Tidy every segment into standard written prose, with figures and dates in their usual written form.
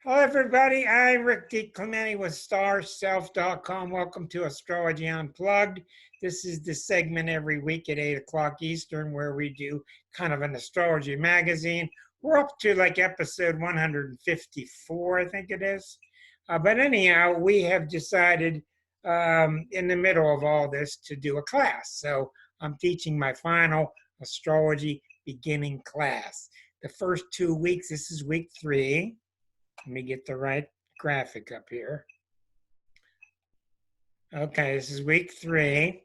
Hello, everybody. I'm Rick DiClemente with StarSelf.com. Welcome to Astrology Unplugged. This is the segment every week at 8 o'clock Eastern where we do kind of an astrology magazine. We're up to like episode 154, I think it is. But anyhow, we have decided in the middle of all this to do a class. So I'm teaching my final astrology beginning class. The first 2 weeks, this is week 3. Let me get the right graphic up here. Okay, this is week 3.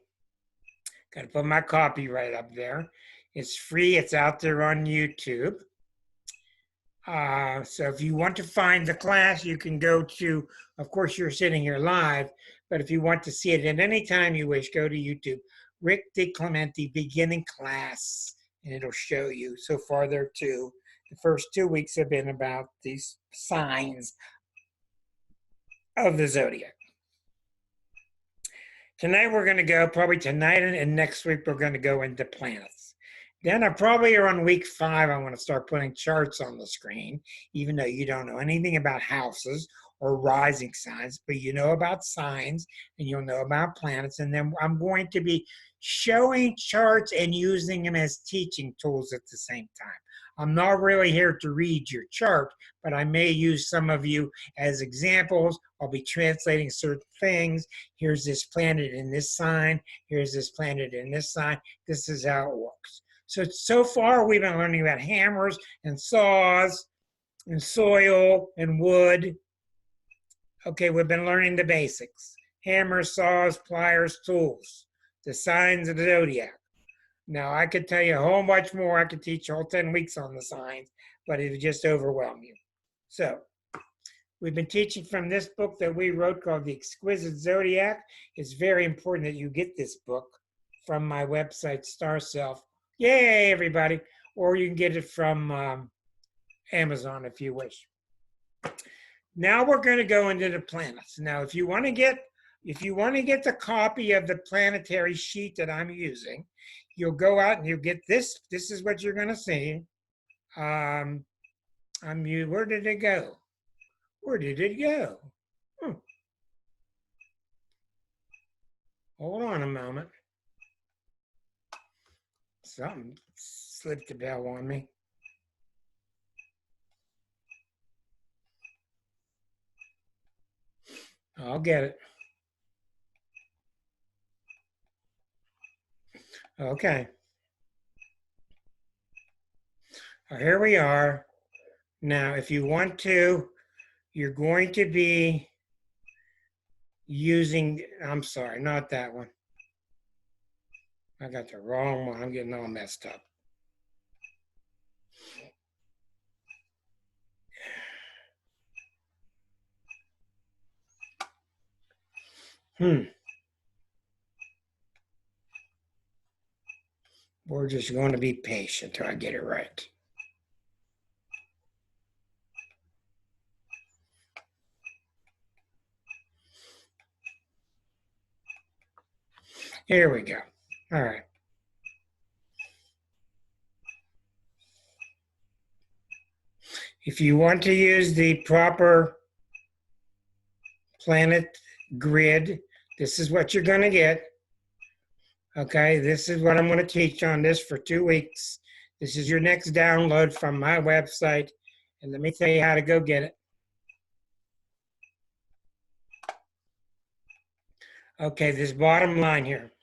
Got to put my copyright up there. It's free. It's out there on YouTube. So if you want to find the class, you can go to, of course, you're sitting here live, but if you want to see it at any time you wish, go to YouTube. Rick DiClemente beginning class, and it'll show you. So far, there are 2. The first 2 weeks have been about these signs of the zodiac. Tonight we're going to go, probably tonight and next week, we're going to go into planets. Then I probably are on week 5, I want to start putting charts on the screen, even though you don't know anything about houses or rising signs, but you know about signs and you'll know about planets. And then I'm going to be showing charts and using them as teaching tools at the same time. I'm not really here to read your chart, but I may use some of you as examples. I'll be translating certain things. Here's this planet in this sign. Here's this planet in this sign. This is how it works. So far we've been learning about hammers and saws and soil and wood. Okay, we've been learning the basics. Hammers, saws, pliers, tools. The signs of the zodiac. Now, I could tell you a whole bunch more. I could teach all 10 weeks on the signs, but it would just overwhelm you. So, we've been teaching from this book that we wrote called The Exquisite Zodiac. It's very important that you get this book from my website, Star Self. Yay, everybody. Or you can get it from Amazon if you wish. Now we're going to go into the planets. Now, if you want to get the copy of the planetary sheet that I'm using, you'll go out and you'll get this. This is what you're going to see. Where did it go? Where did it go? Hold on a moment. Something slipped the bell on me. I'll get it. Okay. Here we are. Now, if you want to, you're going to be using, I'm sorry, not that one. I got the wrong one. I'm getting all messed up. We're just going to be patient till I get it right. Here we go. All right. If you want to use the proper planet grid, this is what you're going to get. Okay, this is what I'm going to teach on this for 2 weeks. This is your next download from my website. And let me tell you how to go get it. Okay, this bottom line here.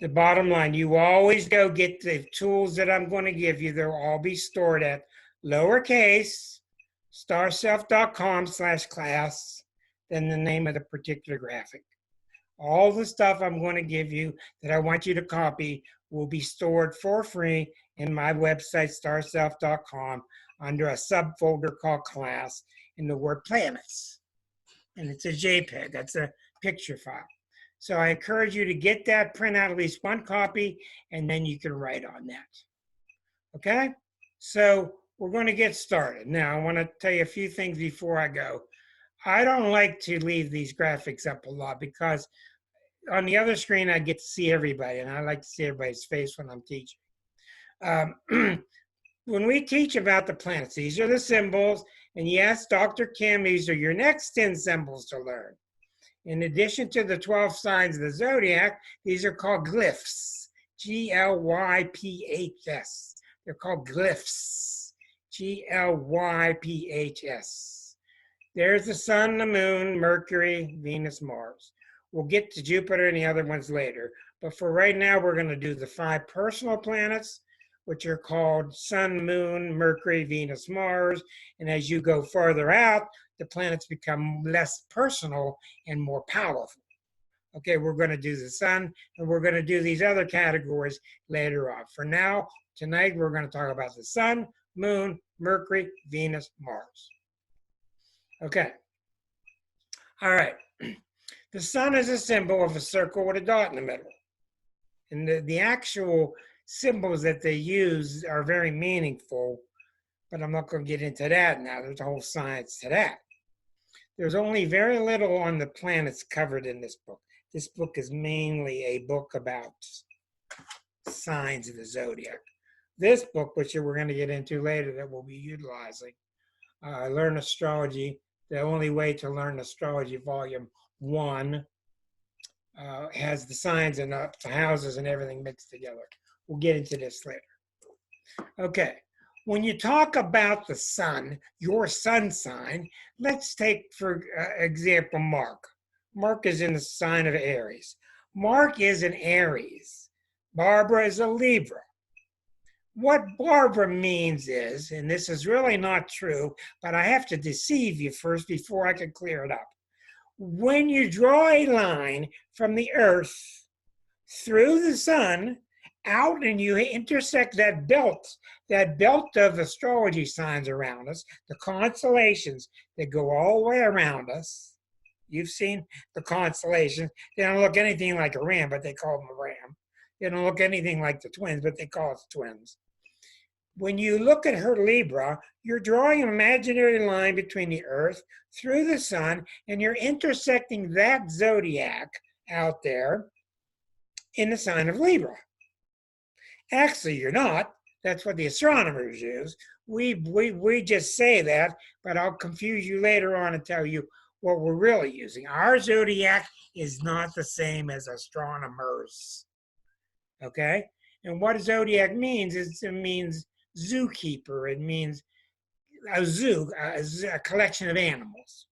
The bottom line, you always go get the tools that I'm going to give you. They'll all be stored at lowercase starself.com/class, then the name of the particular graphic. All the stuff I'm going to give you that I want you to copy will be stored for free in my website, starself.com, under a subfolder called class in the word planets. And it's a JPEG. That's a picture file. So I encourage you to get that, print out at least one copy, and then you can write on that. Okay? So we're going to get started. Now, I want to tell you a few things before I go. I don't like to leave these graphics up a lot because on the other screen, I get to see everybody, and I like to see everybody's face when I'm teaching. When we teach about the planets, these are the symbols, And yes, Dr. Kim, these are your next 10 symbols to learn. In addition to the 12 signs of the zodiac, these are called glyphs. Glyphs. They're called glyphs. Glyphs. There's the sun, the moon, Mercury, Venus, Mars. We'll get to Jupiter and the other ones later. But for right now, we're going to do the 5 personal planets, which are called Sun, Moon, Mercury, Venus, Mars. And as you go farther out, the planets become less personal and more powerful. Okay, we're going to do the sun, and we're going to do these other categories later on. For now, tonight, we're going to talk about the sun, moon, Mercury, Venus, Mars. Okay. All right. The sun is a symbol of a circle with a dot in the middle. And the actual symbols that they use are very meaningful, but I'm not going to get into that now. There's a whole science to that. There's only very little on the planets covered in this book. This book is mainly a book about signs of the zodiac. This book, which we're going to get into later, that we'll be utilizing, Learn Astrology, The Only Way to Learn Astrology, Volume 1, has the signs and the houses and everything mixed together. We'll get into this later. Okay, when you talk about the sun, your sun sign, let's take, for example, Mark. Mark is in the sign of Aries. Mark is an Aries. Barbara is a Libra. What Barbara means is, and this is really not true, but I have to deceive you first before I can clear it up. When you draw a line from the Earth through the sun out and you intersect that belt of astrology signs around us, the constellations that go all the way around us. You've seen the constellations. They don't look anything like a ram, but they call them a ram. They don't look anything like the twins, but they call it twins. When you look at her Libra, you're drawing an imaginary line between the Earth through the sun, and you're intersecting that zodiac out there in the sign of Libra. Actually, you're not. That's what the astronomers use. We just say that, but I'll confuse you later on and tell you what we're really using. Our zodiac is not the same as astronomers. Okay? And what zodiac means is it means zookeeper. It means a zoo, a collection of animals.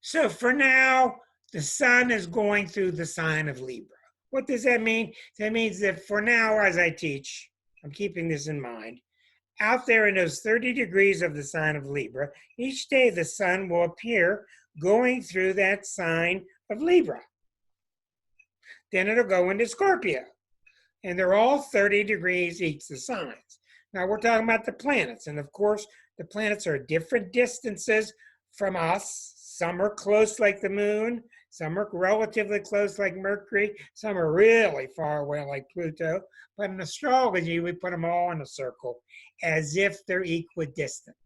So for now, the sun is going through the sign of Libra. What does that mean? That means that for now, as I teach, I'm keeping this in mind, out there in those 30 degrees of the sign of Libra, each day the sun will appear going through that sign of Libra. Then it'll go into Scorpio. And they're all 30 degrees each, the signs. Now we're talking about the planets. And of course, the planets are different distances from us. Some are close like the moon. Some are relatively close like Mercury. Some are really far away like Pluto. But in astrology, we put them all in a circle as if they're equidistant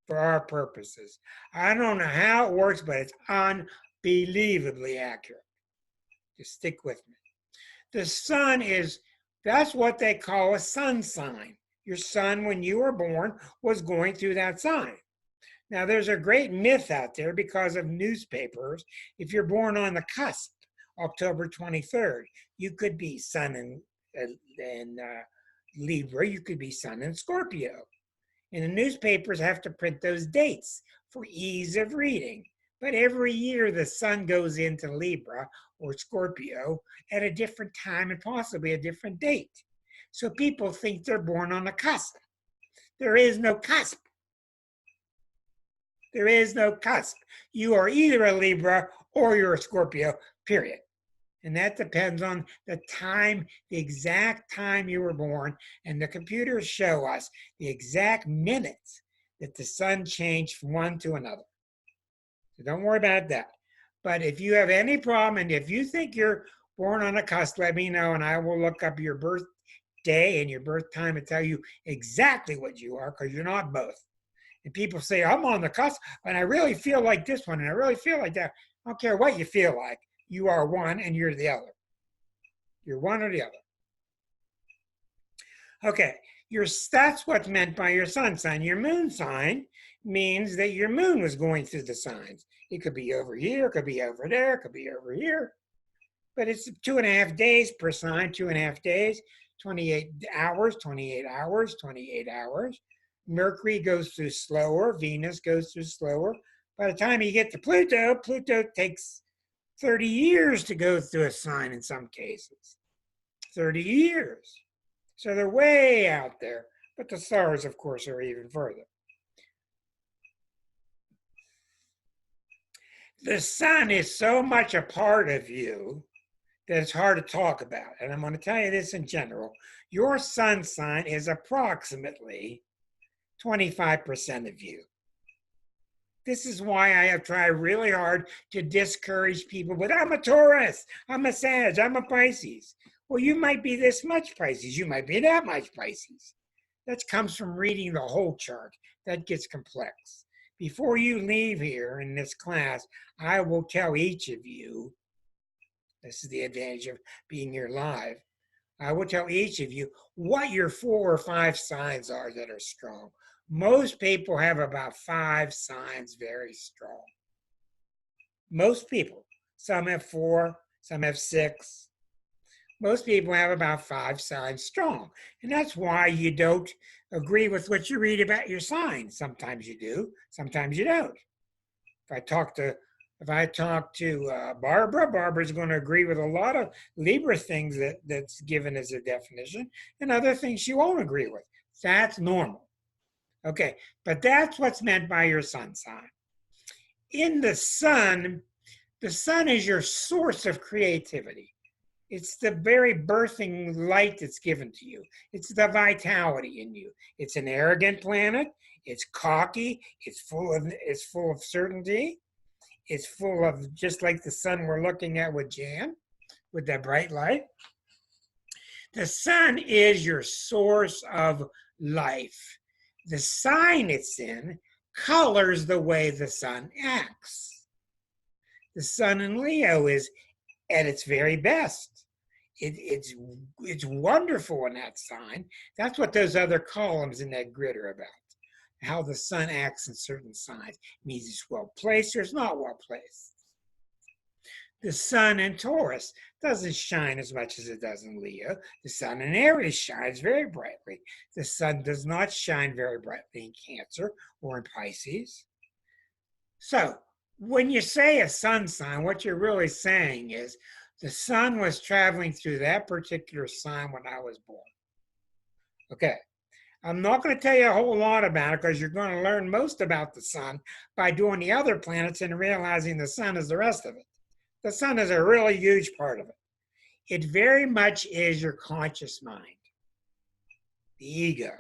for our purposes. I don't know how it works, but it's unbelievably accurate. Just stick with me. The sun that's what they call a sun sign. Your sun, when you were born, was going through that sign. Now, there's a great myth out there because of newspapers. If you're born on the cusp, October 23rd, you could be sun in Libra, you could be sun in Scorpio. And the newspapers have to print those dates for ease of reading. But every year the sun goes into Libra or Scorpio at a different time and possibly a different date. So people think they're born on the cusp. There is no cusp. There is no cusp. You are either a Libra or you're a Scorpio, period. And that depends on the time, the exact time you were born. And the computers show us the exact minutes that the sun changed from one to another. So don't worry about that. But if you have any problem, and if you think you're born on a cusp, let me know, and I will look up your birthday and your birth time and tell you exactly what you are, because you're not both. And people say, I'm on the cusp, and I really feel like this one, and I really feel like that. I don't care what you feel like. You are one, and you're the other. You're one or the other. Okay, That's what's meant by your sun sign. Your moon sign means that your moon was going through the signs. It could be over here, it could be over there, it could be over here. But it's 2.5 days per sign, 2.5 days, 28 hours, 28 hours, 28 hours. Mercury goes through slower, Venus goes through slower. By the time you get to Pluto, Pluto takes 30 years to go through a sign in some cases. 30 years. So they're way out there. But the stars, of course, are even further. The sun is so much a part of you that it's hard to talk about. And I'm going to tell you this in general. Your sun sign is approximately 25% of you. This is why I have tried really hard to discourage people, but I'm a Taurus, I'm a Sag, I'm a Pisces. Well, you might be this much Pisces, you might be that much Pisces. That comes from reading the whole chart. That gets complex. Before you leave here in this class, I will tell each of you, this is the advantage of being here live, I will tell each of you what your 4 or 5 signs are that are strong. Most people have about 5 signs very strong. Most people. Some have 4, some have 6. Most people have about 5 signs strong. And that's why you don't agree with what you read about your sign. Sometimes you do, sometimes you don't. If I talk to Barbara, Barbara's going to agree with a lot of Libra things that's given as a definition, and other things she won't agree with. That's normal. Okay, but that's what's meant by your sun sign. In the sun is your source of creativity. It's the very birthing light that's given to you. It's the vitality in you. It's an arrogant planet. It's cocky. It's full of certainty. It's full of, just like the sun we're looking at with Jan, with that bright light. The sun is your source of life. The sign it's in colors the way the sun acts. The sun in Leo is at its very best. It's wonderful in that sign. That's what those other columns in that grid are about. How the sun acts in certain signs. It means it's well placed or it's not well placed. The sun in Taurus doesn't shine as much as it does in Leo. The sun in Aries shines very brightly. The sun does not shine very brightly in Cancer or in Pisces. So when you say a sun sign, what you're really saying is the sun was traveling through that particular sign when I was born. Okay. I'm not going to tell you a whole lot about it because you're going to learn most about the sun by doing the other planets and realizing the sun is the rest of it. The sun is a really huge part of it. It very much is your conscious mind, the ego.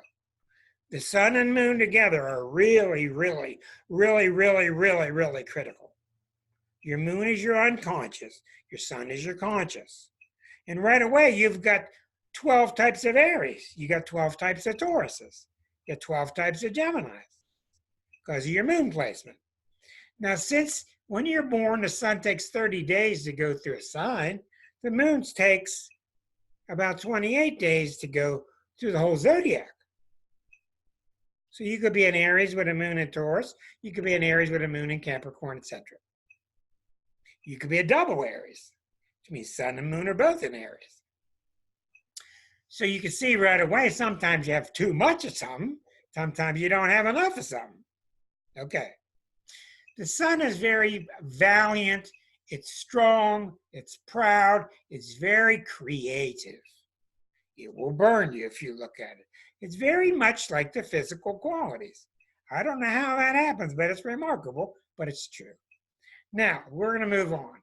The sun and moon together are really, really, really, really, really, really critical. Your moon is your unconscious. Your sun is your conscious. And right away, you've got 12 types of Aries. You got 12 types of Tauruses. You got 12 types of Geminis because of your moon placement. Now, since when you're born, the sun takes 30 days to go through a sign, the moon takes about 28 days to go through the whole zodiac. So you could be an Aries with a moon in Taurus. You could be an Aries with a moon in Capricorn, etc. You could be a double Aries, which means sun and moon are both in Aries. So you can see right away, sometimes you have too much of something. Sometimes you don't have enough of something. Okay. The sun is very valiant. It's strong. It's proud. It's very creative. It will burn you if you look at it. It's very much like the physical qualities. I don't know how that happens, but it's remarkable, but it's true. Now, we're going to move on.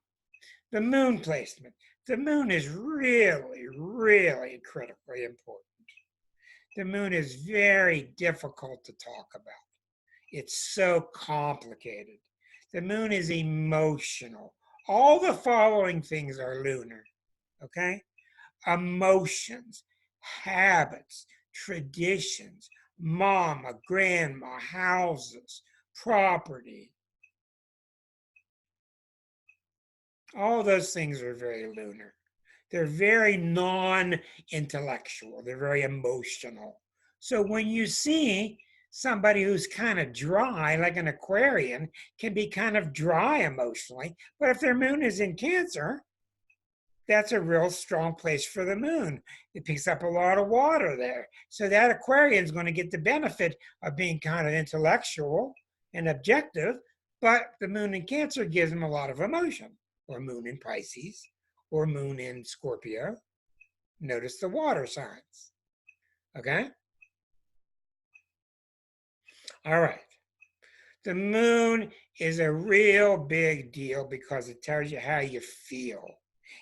The moon placement. The moon is really, really critically important. The moon is very difficult to talk about. It's so complicated. The moon is emotional. All the following things are lunar, okay? Emotions, habits, traditions, mama, grandma, houses, property. All those things are very lunar. They're very non-intellectual. They're very emotional. So when you see somebody who's kind of dry, like an Aquarian, can be kind of dry emotionally, but if their moon is in Cancer, that's a real strong place for the moon. It picks up a lot of water there. So that Aquarian is going to get the benefit of being kind of intellectual and objective, but the moon in Cancer gives them a lot of emotion, or moon in Pisces, or moon in Scorpio. Notice the water signs. Okay? All right. The moon is a real big deal because it tells you how you feel.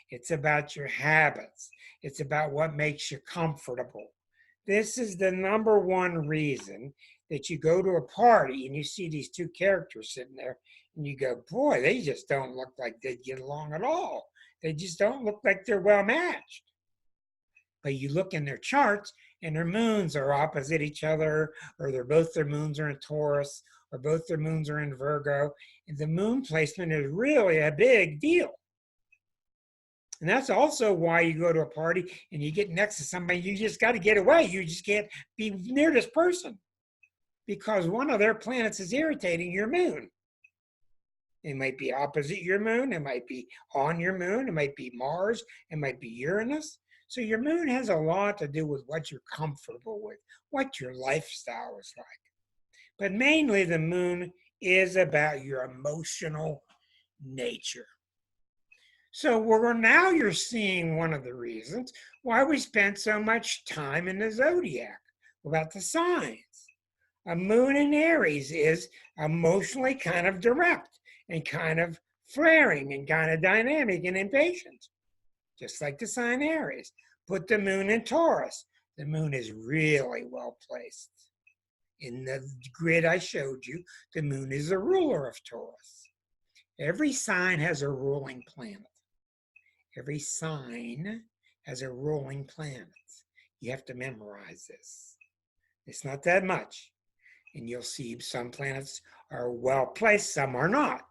It's about your habits. It's about what makes you comfortable. This is the number one reason that you go to a party and you see these two characters sitting there and you go, boy, they just don't look like they get along at all. They just don't look like they're well matched. But you look in their charts and their moons are opposite each other, or their moons are in Taurus, or both their moons are in Virgo. And the moon placement is really a big deal. And that's also why you go to a party and you get next to somebody, you just got to get away. You just can't be near this person because one of their planets is irritating your moon. It might be opposite your moon. It might be on your moon. It might be Mars. It might be Uranus. So your moon has a lot to do with what you're comfortable with, what your lifestyle is like. But mainly the moon is about your emotional nature. So now you're seeing one of the reasons why we spend so much time in the zodiac, about the signs. A moon in Aries is emotionally kind of direct and kind of flaring and kind of dynamic and impatient, just like the sign Aries. Put the moon in Taurus. The moon is really well placed. In the grid I showed you, the moon is the ruler of Taurus. Every sign has a ruling planet. Every sign has a ruling planet. You have to memorize this. It's not that much. And you'll see some planets are well placed, some are not.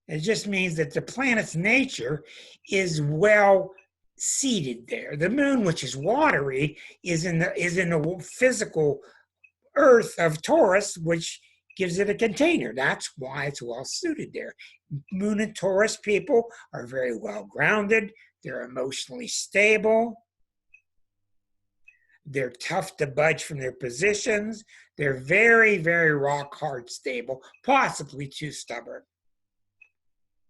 It just means that the planet's nature is well seated there. The moon, which is watery, is in the physical earth of Taurus, which gives it a container. That's why it's well suited there. Moon and Taurus people are very well grounded. They're emotionally stable. They're tough to budge from their positions. They're very, very rock hard stable, possibly too stubborn.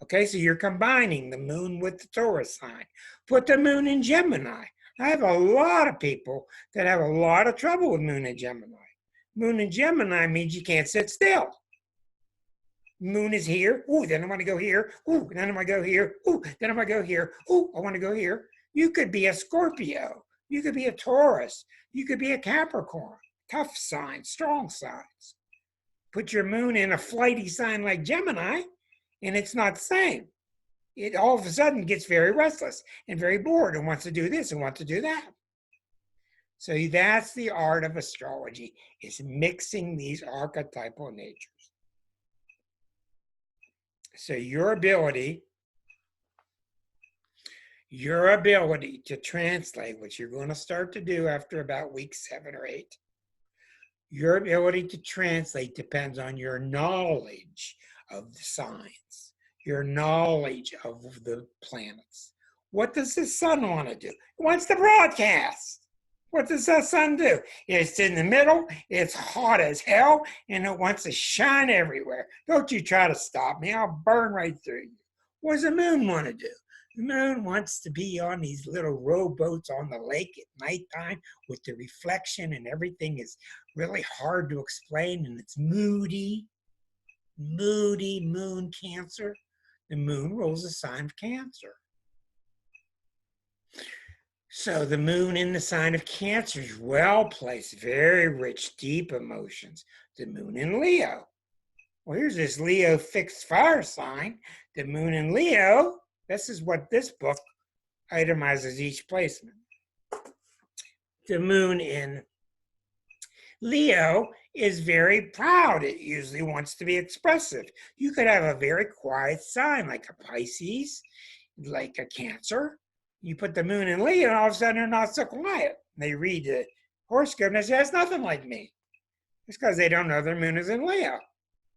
Okay, so you're combining the moon with the Taurus sign. Put the moon in Gemini. I have a lot of people that have a lot of trouble with moon in Gemini. Moon in Gemini means you can't sit still. Moon is here. Ooh, then I want to go here. Ooh, then I want to go here. Ooh, then I want to go here. Ooh, I want to go here. You could be a Scorpio. You could be a Taurus. You could be a Capricorn. Tough signs, strong signs. Put your moon in a flighty sign like Gemini, and it's not the same. It all of a sudden gets very restless and very bored and wants to do this and wants to do that. So that's the art of astrology, is mixing these archetypal natures. So your ability to translate, which you're going to start to do after about week 7 or 8, your ability to translate depends on your knowledge of the signs, your knowledge of the planets. What does the sun want to do? It wants to broadcast. What does the sun do? It's in the middle, it's hot as hell, and it wants to shine everywhere. Don't you try to stop me, I'll burn right through you. What does the moon want to do? The moon wants to be on these little rowboats on the lake at nighttime with the reflection, and everything is really hard to explain, and it's moody. Moody moon Cancer. The moon rules the sign of Cancer. So the moon in the sign of Cancer is well placed, very rich, deep emotions. The moon in Leo. Well, here's this Leo fixed fire sign. The moon in Leo, this is what this book itemizes each placement. The moon in Leo is very proud. It usually wants to be expressive. You could have a very quiet sign like a Pisces, like a Cancer. You put the moon in Leo, and all of a sudden they're not so quiet. They read horoscope, and they say, that's nothing like me. It's because they don't know their moon is in Leo.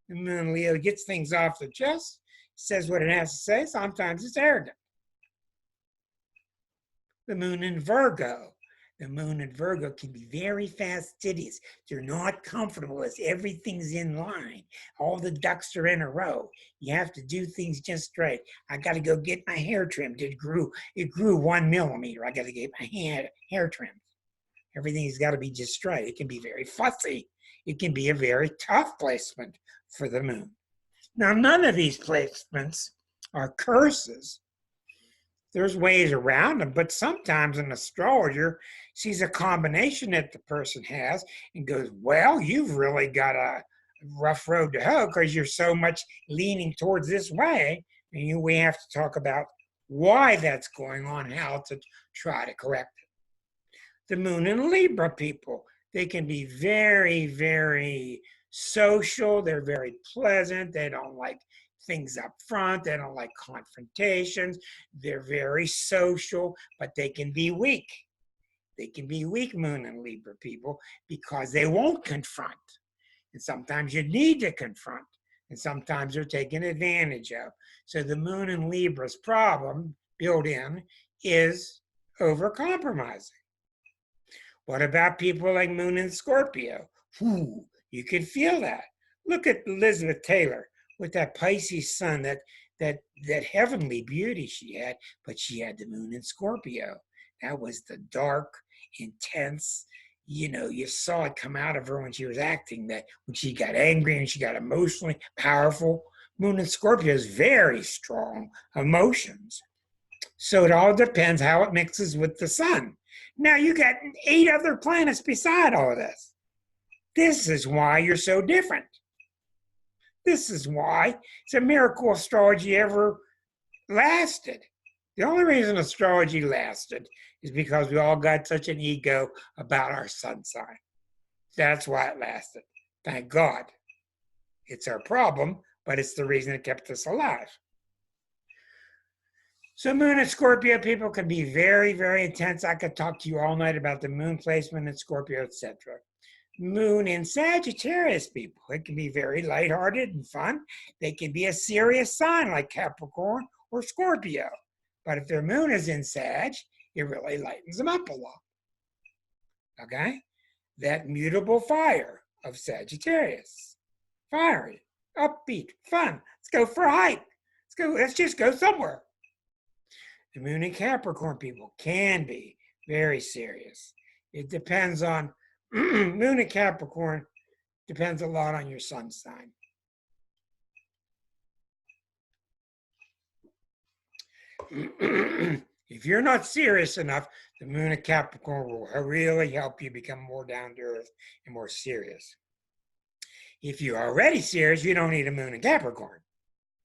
The moon in Leo gets things off the chest, says what it has to say. Sometimes it's arrogant. The moon in Virgo. The moon in Virgo can be very fastidious. They're not comfortable as everything's in line. All the ducks are in a row. You have to do things just right. I got to go get my hair trimmed. It grew 1 millimeter. I got to get my hair trimmed. Everything's got to be just right. It can be very fussy. It can be a very tough placement for the moon. Now, none of these placements are curses. There's ways around them, but sometimes an astrologer sees a combination that the person has and goes, well, you've really got a rough road to hoe because you're so much leaning towards this way. And we have to talk about why that's going on, how to try to correct it. The moon in Libra people, they can be very, very social. They're very pleasant. They don't like things up front. They don't like confrontations. They're very social, but they can be weak. They can be weak, moon and Libra people, because they won't confront. And sometimes you need to confront, and sometimes they're taken advantage of. So the moon and Libra's problem built in is overcompromising. What about people like moon and Scorpio? Whew, you can feel that. Look at Elizabeth Taylor with that Pisces sun, that heavenly beauty she had, but she had the moon in Scorpio. That was the dark, intense, you saw it come out of her when she was acting, that when she got angry and she got emotionally powerful. Moon in Scorpio is very strong emotions. So it all depends how it mixes with the sun. Now you got 8 other planets beside all of this. This is why you're so different. This is why it's a miracle astrology ever lasted. The only reason astrology lasted is because we all got such an ego about our sun sign. That's why it lasted. Thank God. It's our problem, but it's the reason it kept us alive. So moon and Scorpio people can be very, very intense. I could talk to you all night about the moon placement in Scorpio, etc. Moon in Sagittarius people, it can be very lighthearted and fun. They can be a serious sign like Capricorn or Scorpio. But if their moon is in Sag, it really lightens them up a lot. Okay? That mutable fire of Sagittarius. Fiery, upbeat, fun. Let's go for a hike. Let's just go somewhere. The moon in Capricorn people can be very serious. It depends on, moon in Capricorn depends a lot on your sun sign. If you're not serious enough, the moon in Capricorn will really help you become more down to earth and more serious. If you're already serious, you don't need a moon in Capricorn.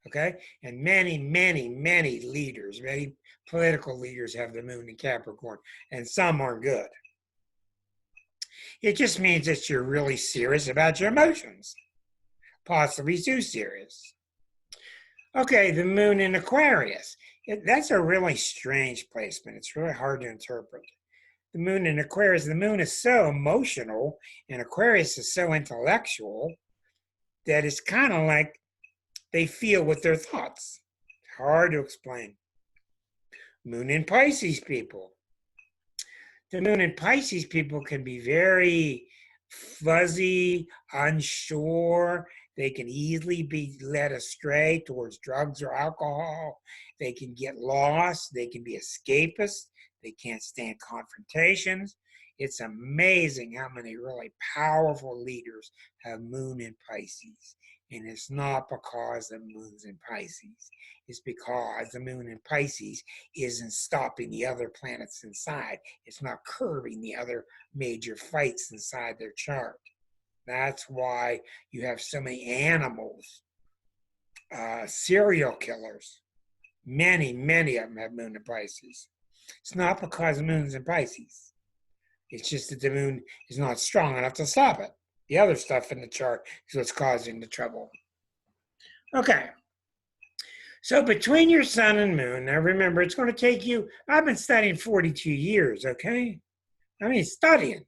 Okay? And many, many, many leaders, many political leaders have the moon in Capricorn, and some are good. It just means that you're really serious about your emotions, possibly too serious. Okay, the moon in Aquarius. That's a really strange placement. It's really hard to interpret. The moon in Aquarius, the moon is so emotional, and Aquarius is so intellectual that it's kind of like they feel with their thoughts. Hard to explain. Moon in Pisces people. The moon in Pisces people can be very fuzzy, unsure. They can easily be led astray towards drugs or alcohol. They can get lost. They can be escapists. They can't stand confrontations. It's amazing how many really powerful leaders have moon in Pisces. And it's not because the moon's in Pisces. It's because the moon in Pisces isn't stopping the other planets inside. It's not curbing the other major fights inside their chart. That's why you have so many animals, serial killers. Many, many of them have moon in Pisces. It's not because the moon's in Pisces. It's just that the moon is not strong enough to stop it. The other stuff in the chart is what's causing the trouble. Okay. So between your sun and moon, now remember, it's going to take you, I've been studying 42 years, okay? I mean, studying.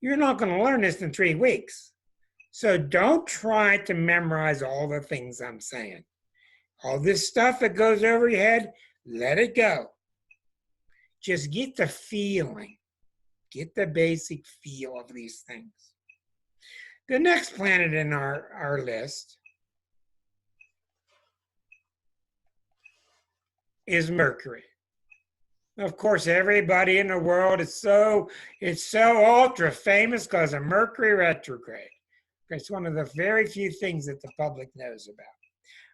You're not going to learn this in 3 weeks. So don't try to memorize all the things I'm saying. All this stuff that goes over your head, let it go. Just get the feeling. Get the basic feel of these things. The next planet in our list is Mercury. Of course, everybody in the world is so ultra famous because of Mercury retrograde. It's one of the very few things that the public knows about.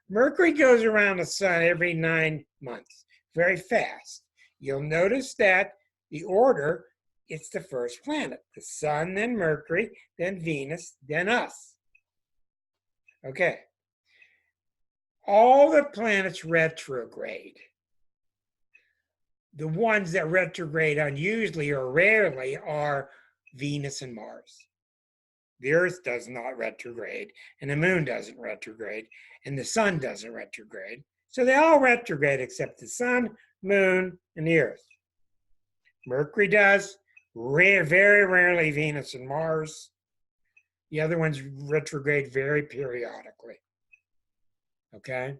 Mercury goes around the sun every 9 months, very fast. You'll notice that the order, it's the first planet. The sun, then Mercury, then Venus, then us. Okay. All the planets retrograde. The ones that retrograde unusually or rarely are Venus and Mars. The Earth does not retrograde, and the moon doesn't retrograde, and the sun doesn't retrograde. So they all retrograde except the sun, moon, and the Earth. Mercury does, very rarely Venus and Mars. The other ones retrograde very periodically. Okay?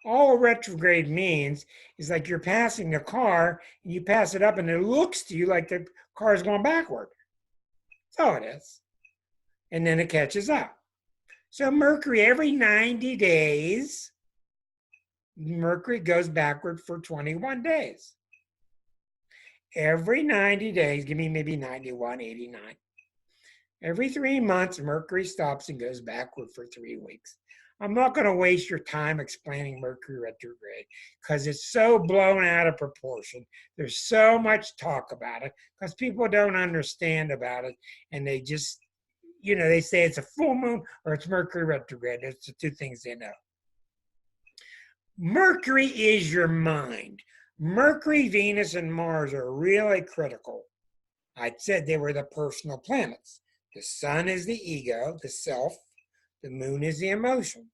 All retrograde means is like you're passing a car, and you pass it up, and it looks to you like the car is going backward. That's all it is. And then it catches up. So Mercury, every 90 days, Mercury goes backward for 21 days. Every 90 days, give me maybe 91, 89. Every 3 months, Mercury stops and goes backward for 3 weeks. I'm not going to waste your time explaining Mercury retrograde because it's so blown out of proportion. There's so much talk about it because people don't understand about it, and they just, they say it's a full moon or it's Mercury retrograde. It's the two things they know. Mercury is your mind. Mercury, Venus, and Mars are really critical. I said they were the personal planets. The sun is the ego, the self. The moon is the emotion.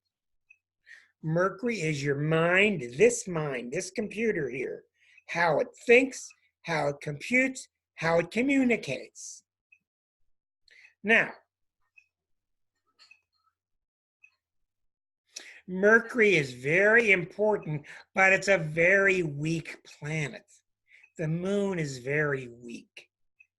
Mercury is your mind, this computer here. How it thinks, how it computes, how it communicates. Now, Mercury is very important, but it's a very weak planet. The moon is very weak,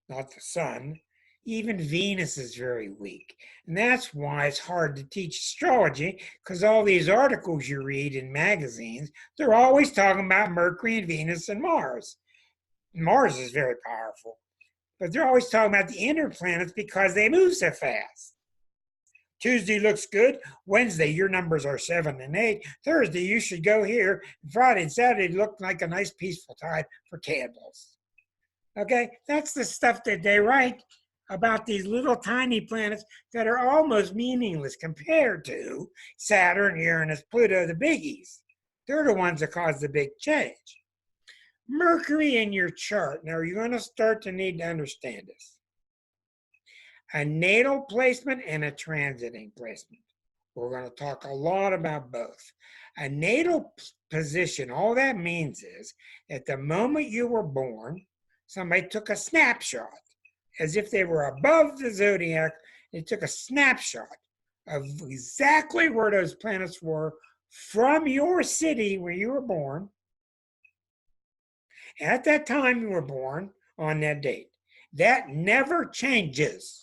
not the sun. Even Venus is very weak. And that's why it's hard to teach astrology, because all these articles you read in magazines, they're always talking about Mercury and Venus and Mars. Mars is very powerful, but they're always talking about the inner planets because they move so fast. Tuesday looks good. Wednesday, your numbers are 7 and 8. Thursday, you should go here. Friday and Saturday look like a nice peaceful time for candles. Okay, that's the stuff that they write about these little tiny planets that are almost meaningless compared to Saturn, Uranus, Pluto, the biggies. They're the ones that cause the big change. Mercury in your chart. Now, you're going to start to need to understand this. A natal placement and a transiting placement. We're going to talk a lot about both. A natal position, all that means is at the moment you were born, somebody took a snapshot as if they were above the zodiac. They took a snapshot of exactly where those planets were from your city where you were born at that time you were born on that date. That never changes.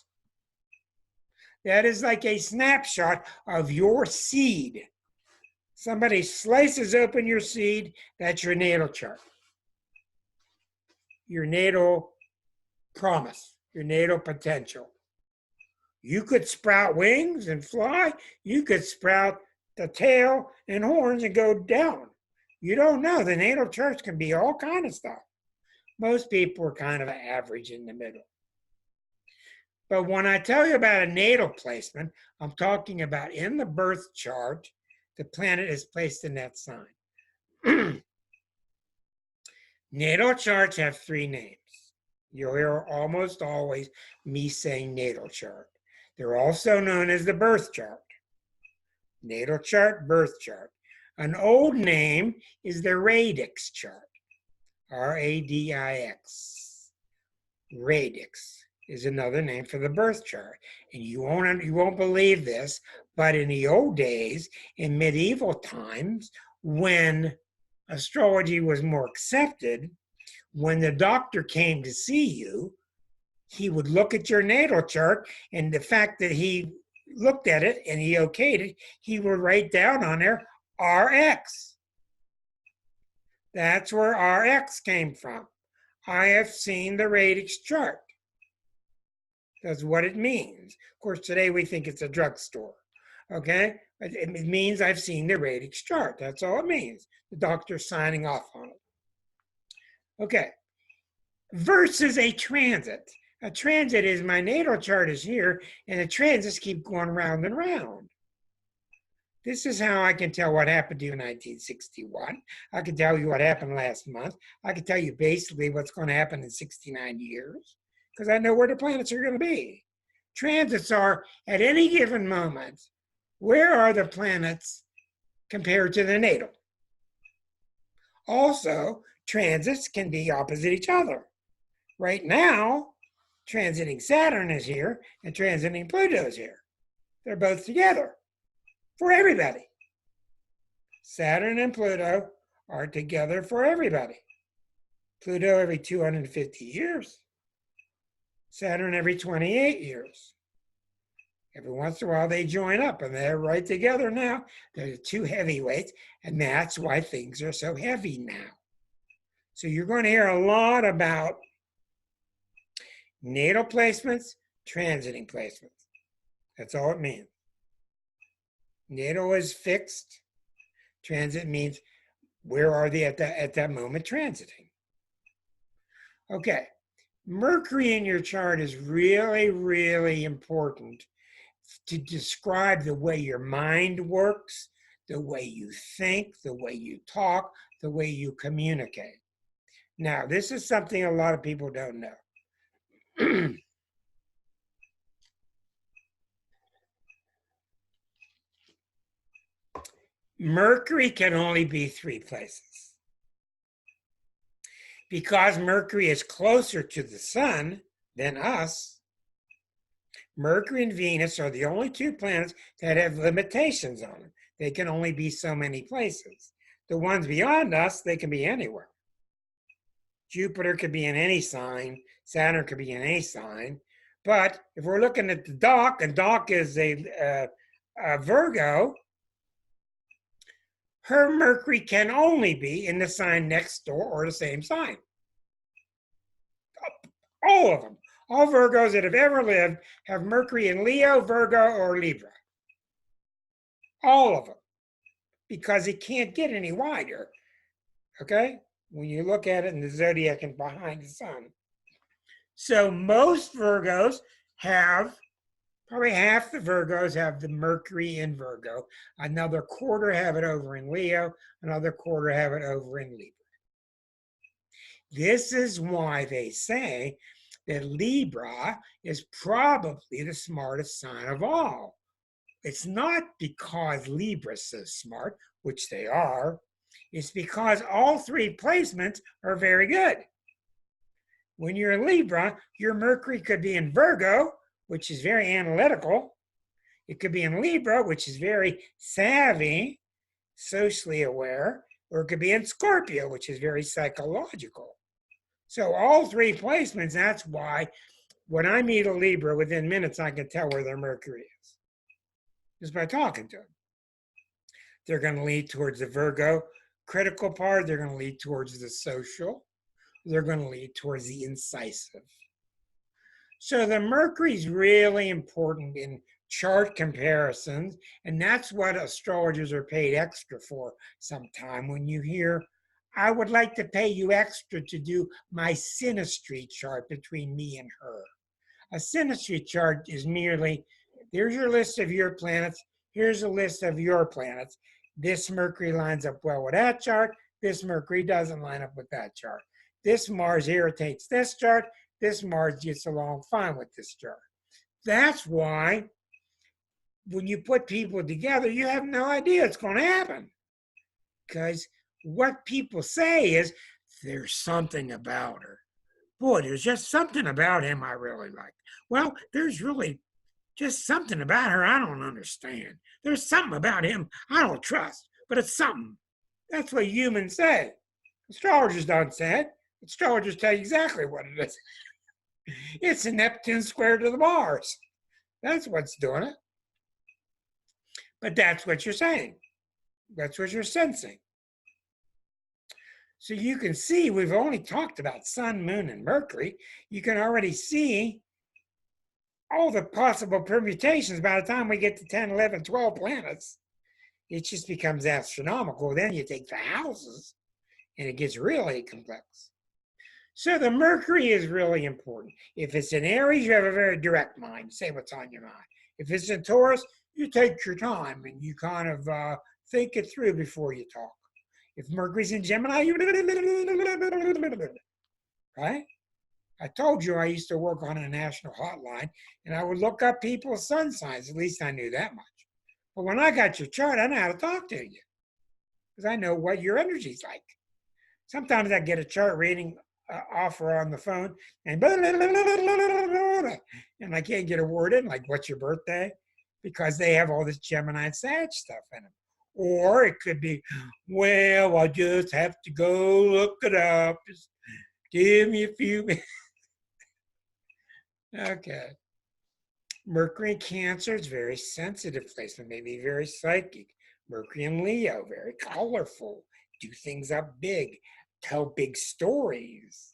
That is like a snapshot of your seed. Somebody slices open your seed, that's your natal chart. Your natal promise, your natal potential. You could sprout wings and fly. You could sprout the tail and horns and go down. You don't know. The natal charts can be all kind of stuff. Most people are kind of average in the middle. But when I tell you about a natal placement, I'm talking about in the birth chart, the planet is placed in that sign. Natal charts have 3 names. You'll hear almost always me saying natal chart. They're also known as the birth chart. Natal chart, birth chart. An old name is the radix chart. R-A-D-I-X. Radix. is another name for the birth chart. And you won't believe this, but in the old days, in medieval times, when astrology was more accepted, when the doctor came to see you, he would look at your natal chart, and the fact that he looked at it and he okayed it, he would write down on there RX. That's where RX came from. I have seen the radix chart. That's what it means. Of course, today we think it's a drugstore. Okay? It means I've seen the radix chart. That's all it means. The doctor's signing off on it. Okay. Versus a transit. A transit is my natal chart is here, and the transits keep going round and round. This is how I can tell what happened to you in 1961. I can tell you what happened last month. I can tell you basically what's going to happen in 69 years because I know where the planets are going to be. Transits are, at any given moment, where are the planets compared to the natal? Also, transits can be opposite each other. Right now, transiting Saturn is here and transiting Pluto is here. They're both together for everybody. Saturn and Pluto are together for everybody. Pluto every 250 years. Saturn every 28 years. Every once in a while they join up and they're right together now. They're two heavyweights, and that's why things are so heavy now. So you're going to hear a lot about natal placements, transiting placements. That's all it means. Natal is fixed. Transit means where are they at that moment transiting. Okay, Mercury in your chart is really, really important to describe the way your mind works, the way you think, the way you talk, the way you communicate. Now, this is something a lot of people don't know. Mercury can only be 3 places. Because Mercury is closer to the sun than us, Mercury and Venus are the only 2 planets that have limitations on them. They can only be so many places. The ones beyond us, they can be anywhere. Jupiter could be in any sign. Saturn could be in any sign. But if we're looking at the Doc, and Doc is a Virgo, her Mercury can only be in the sign next door or the same sign. All of them. All Virgos that have ever lived have Mercury in Leo, Virgo, or Libra. All of them. Because it can't get any wider. Okay? When you look at it in the zodiac and behind the sun. So most Virgos have, probably half the Virgos have the Mercury in Virgo. Another quarter have it over in Leo. Another quarter have it over in Libra. This is why they say that Libra is probably the smartest sign of all. It's not because Libra's so smart, which they are. It's because all 3 placements are very good. When you're in Libra, your Mercury could be in Virgo, which is very analytical. It could be in Libra, which is very savvy, socially aware, or it could be in Scorpio, which is very psychological. So all 3 placements, that's why when I meet a Libra, within minutes, I can tell where their Mercury is. Just by talking to them. They're going to lead towards the Virgo critical part. They're going to lead towards the social. They're going to lead towards the incisive. So the Mercury is really important in chart comparisons, and that's what astrologers are paid extra for sometime. When you hear, I would like to pay you extra to do my synastry chart between me and her. A synastry chart is merely, here's your list of your planets, here's a list of your planets. This Mercury lines up well with that chart, this Mercury doesn't line up with that chart. This Mars irritates this chart, this Mars gets along fine with this chart. That's why when you put people together, you have no idea what's going to happen. Because what people say is, there's something about her. boy, there's just something about him I really like. Well, there's really just something about her I don't understand. There's something about him I don't trust, but it's something. That's what humans say. Astrologers don't say it. Astrologers tell you exactly what it is. It's a Neptune square to the Mars. That's what's doing it. But that's what you're saying. That's what you're sensing. So you can see we've only talked about Sun, Moon, and Mercury. You can already see all the possible permutations. By the time we get to 10, 11, 12 planets, it just becomes astronomical. Then you take the houses and it gets really complex. So the Mercury is really important. If it's in Aries, you have a very direct mind. Say what's on your mind. If it's in Taurus, you take your time and you kind of think it through before you talk. If Mercury's in Gemini, you right? I told you I used to work on a national hotline and I would look up people's sun signs. At least I knew that much. But when I got your chart, I know how to talk to you because I know what your energy's like. Sometimes I get a chart reading offer on the phone and I can't get a word in, like, what's your birthday? Because they have all this Gemini and Sag stuff in them. Or it could be, well, I just have to go look it up. Just give me a few minutes. Okay. Mercury in Cancer is very sensitive placement, maybe very psychic. Mercury in Leo, very colorful, do things up big, tell big stories.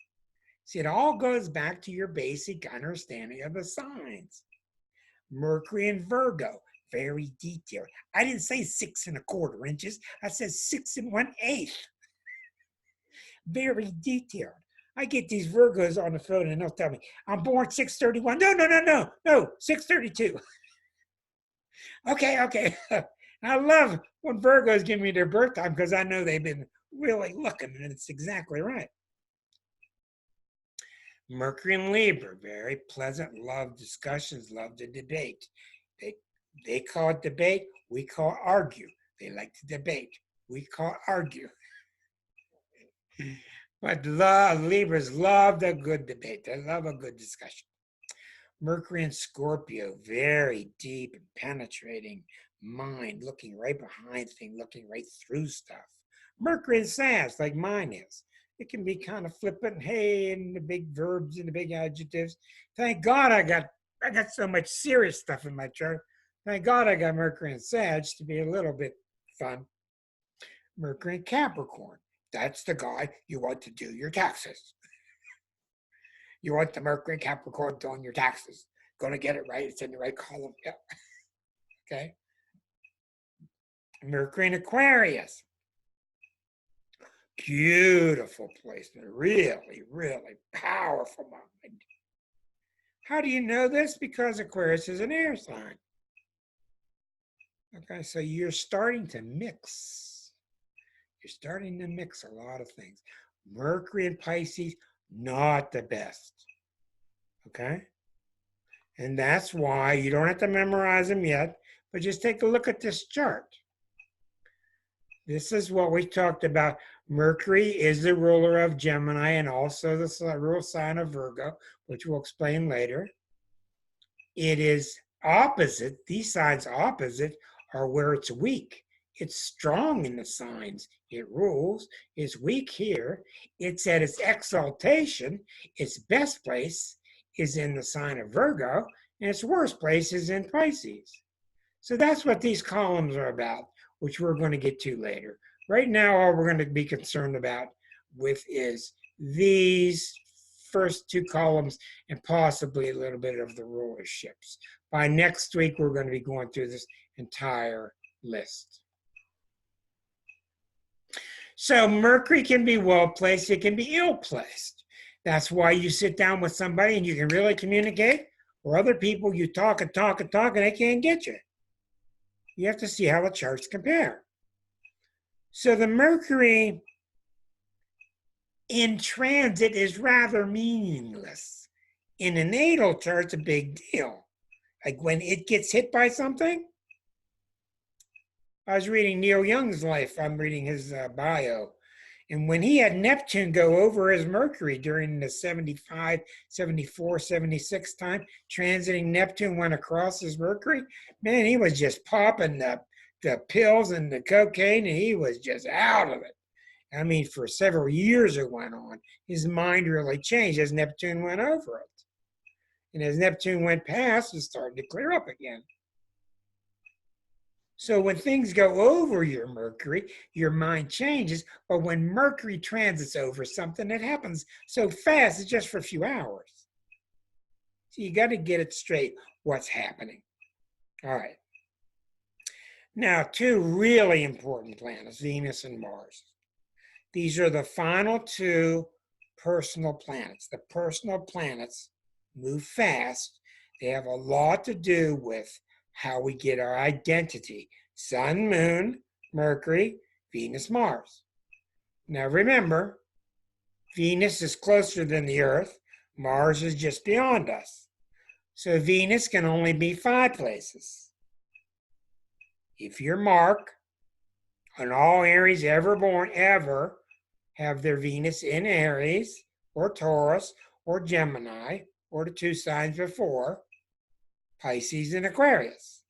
See, it all goes back to your basic understanding of the signs. Mercury in Virgo, very detailed. I didn't say 6 1/4 inches. I said 6 1/8. Very detailed. I get these Virgos on the phone and they'll tell me, I'm born 6/31. No, 6/32. Okay. I love when Virgos give me their birth time because I know they've been really looking and it's exactly right. Mercury in Libra, very pleasant, love discussions, love to debate. They call it debate, we call it argue. They like to debate, we call it argue. But Libras love a good debate. They love a good discussion. Mercury in Scorpio, very deep and penetrating mind, looking right behind things, looking right through stuff. Mercury in Sag, like mine is. It can be kind of flippant, hey, and the big verbs and the big adjectives. Thank God I got so much serious stuff in my chart. Thank God I got Mercury in Sag to be a little bit fun. Mercury in Capricorn. That's the guy you want to do your taxes. You want the Mercury in Capricorn doing your taxes. Going to get it right. It's in the right column. Yeah. Okay. Mercury in Aquarius. Beautiful placement. Really, really powerful mind. How do you know this? Because Aquarius is an air sign. Okay, so you're starting to mix. You're starting to mix a lot of things. Mercury in Pisces, not the best. Okay? And that's why you don't have to memorize them yet, but just take a look at this chart. This is what we talked about. Mercury is the ruler of Gemini and also the rule sign of Virgo, which we'll explain later. It is opposite. These signs opposite are where it's weak. It's strong in the signs. It rules. It's weak here. It's at its exaltation. Its best place is in the sign of Virgo, and its worst place is in Pisces. So that's what these columns are about, which we're going to get to later. Right now, all we're going to be concerned about with is these first two columns and possibly a little bit of the rulerships. By next week, we're going to be going through this entire list. So Mercury can be well placed, it can be ill placed. That's why you sit down with somebody and you can really communicate, or other people you talk and they can't get you. You have to see how the charts compare. So the Mercury in transit is rather meaningless. In a natal chart, it's a big deal. Like when it gets hit by something. I was reading Neil Young's life. I'm reading his bio. And when he had Neptune go over his Mercury during the 75, 74, 76 time, transiting Neptune went across his Mercury, man, he was just popping the pills and the cocaine, and he was just out of it. I mean, for several years it went on. His mind really changed as Neptune went over it. And as Neptune went past, it started to clear up again. So when things go over your Mercury, your mind changes. But when Mercury transits over something, it happens so fast, it's just for a few hours. So you got to get it straight what's happening. All right. Now, two really important planets, Venus and Mars. These are the final two personal planets. The personal planets move fast. They have a lot to do with how we get our identity. Sun, Moon, Mercury, Venus, Mars. Now remember, Venus is closer than the Earth. Mars is just beyond us. So Venus can only be 5 places. If you're Mark, and all Aries ever born ever have their Venus in Aries or Taurus or Gemini or the 2 signs before, Pisces and Aquarius.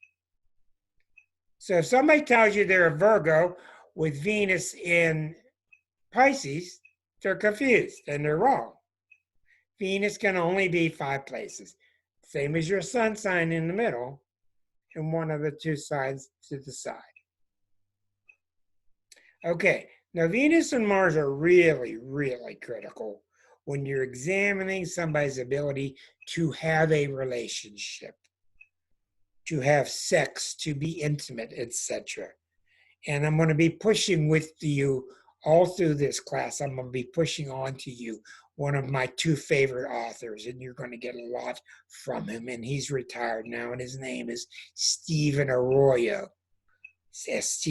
So if somebody tells you they're a Virgo with Venus in Pisces, they're confused and they're wrong. Venus can only be 5 places, same as your sun sign in the middle and one of the 2 signs to the side. Okay, now Venus and Mars are really, really critical when you're examining somebody's ability to have a relationship, to have sex, to be intimate, etc. And I'm going to be pushing with you all through this class. I'm going to be pushing on to you one of my 2 favorite authors, and you're going to get a lot from him. And he's retired now, and his name is Stephen Arroyo. It's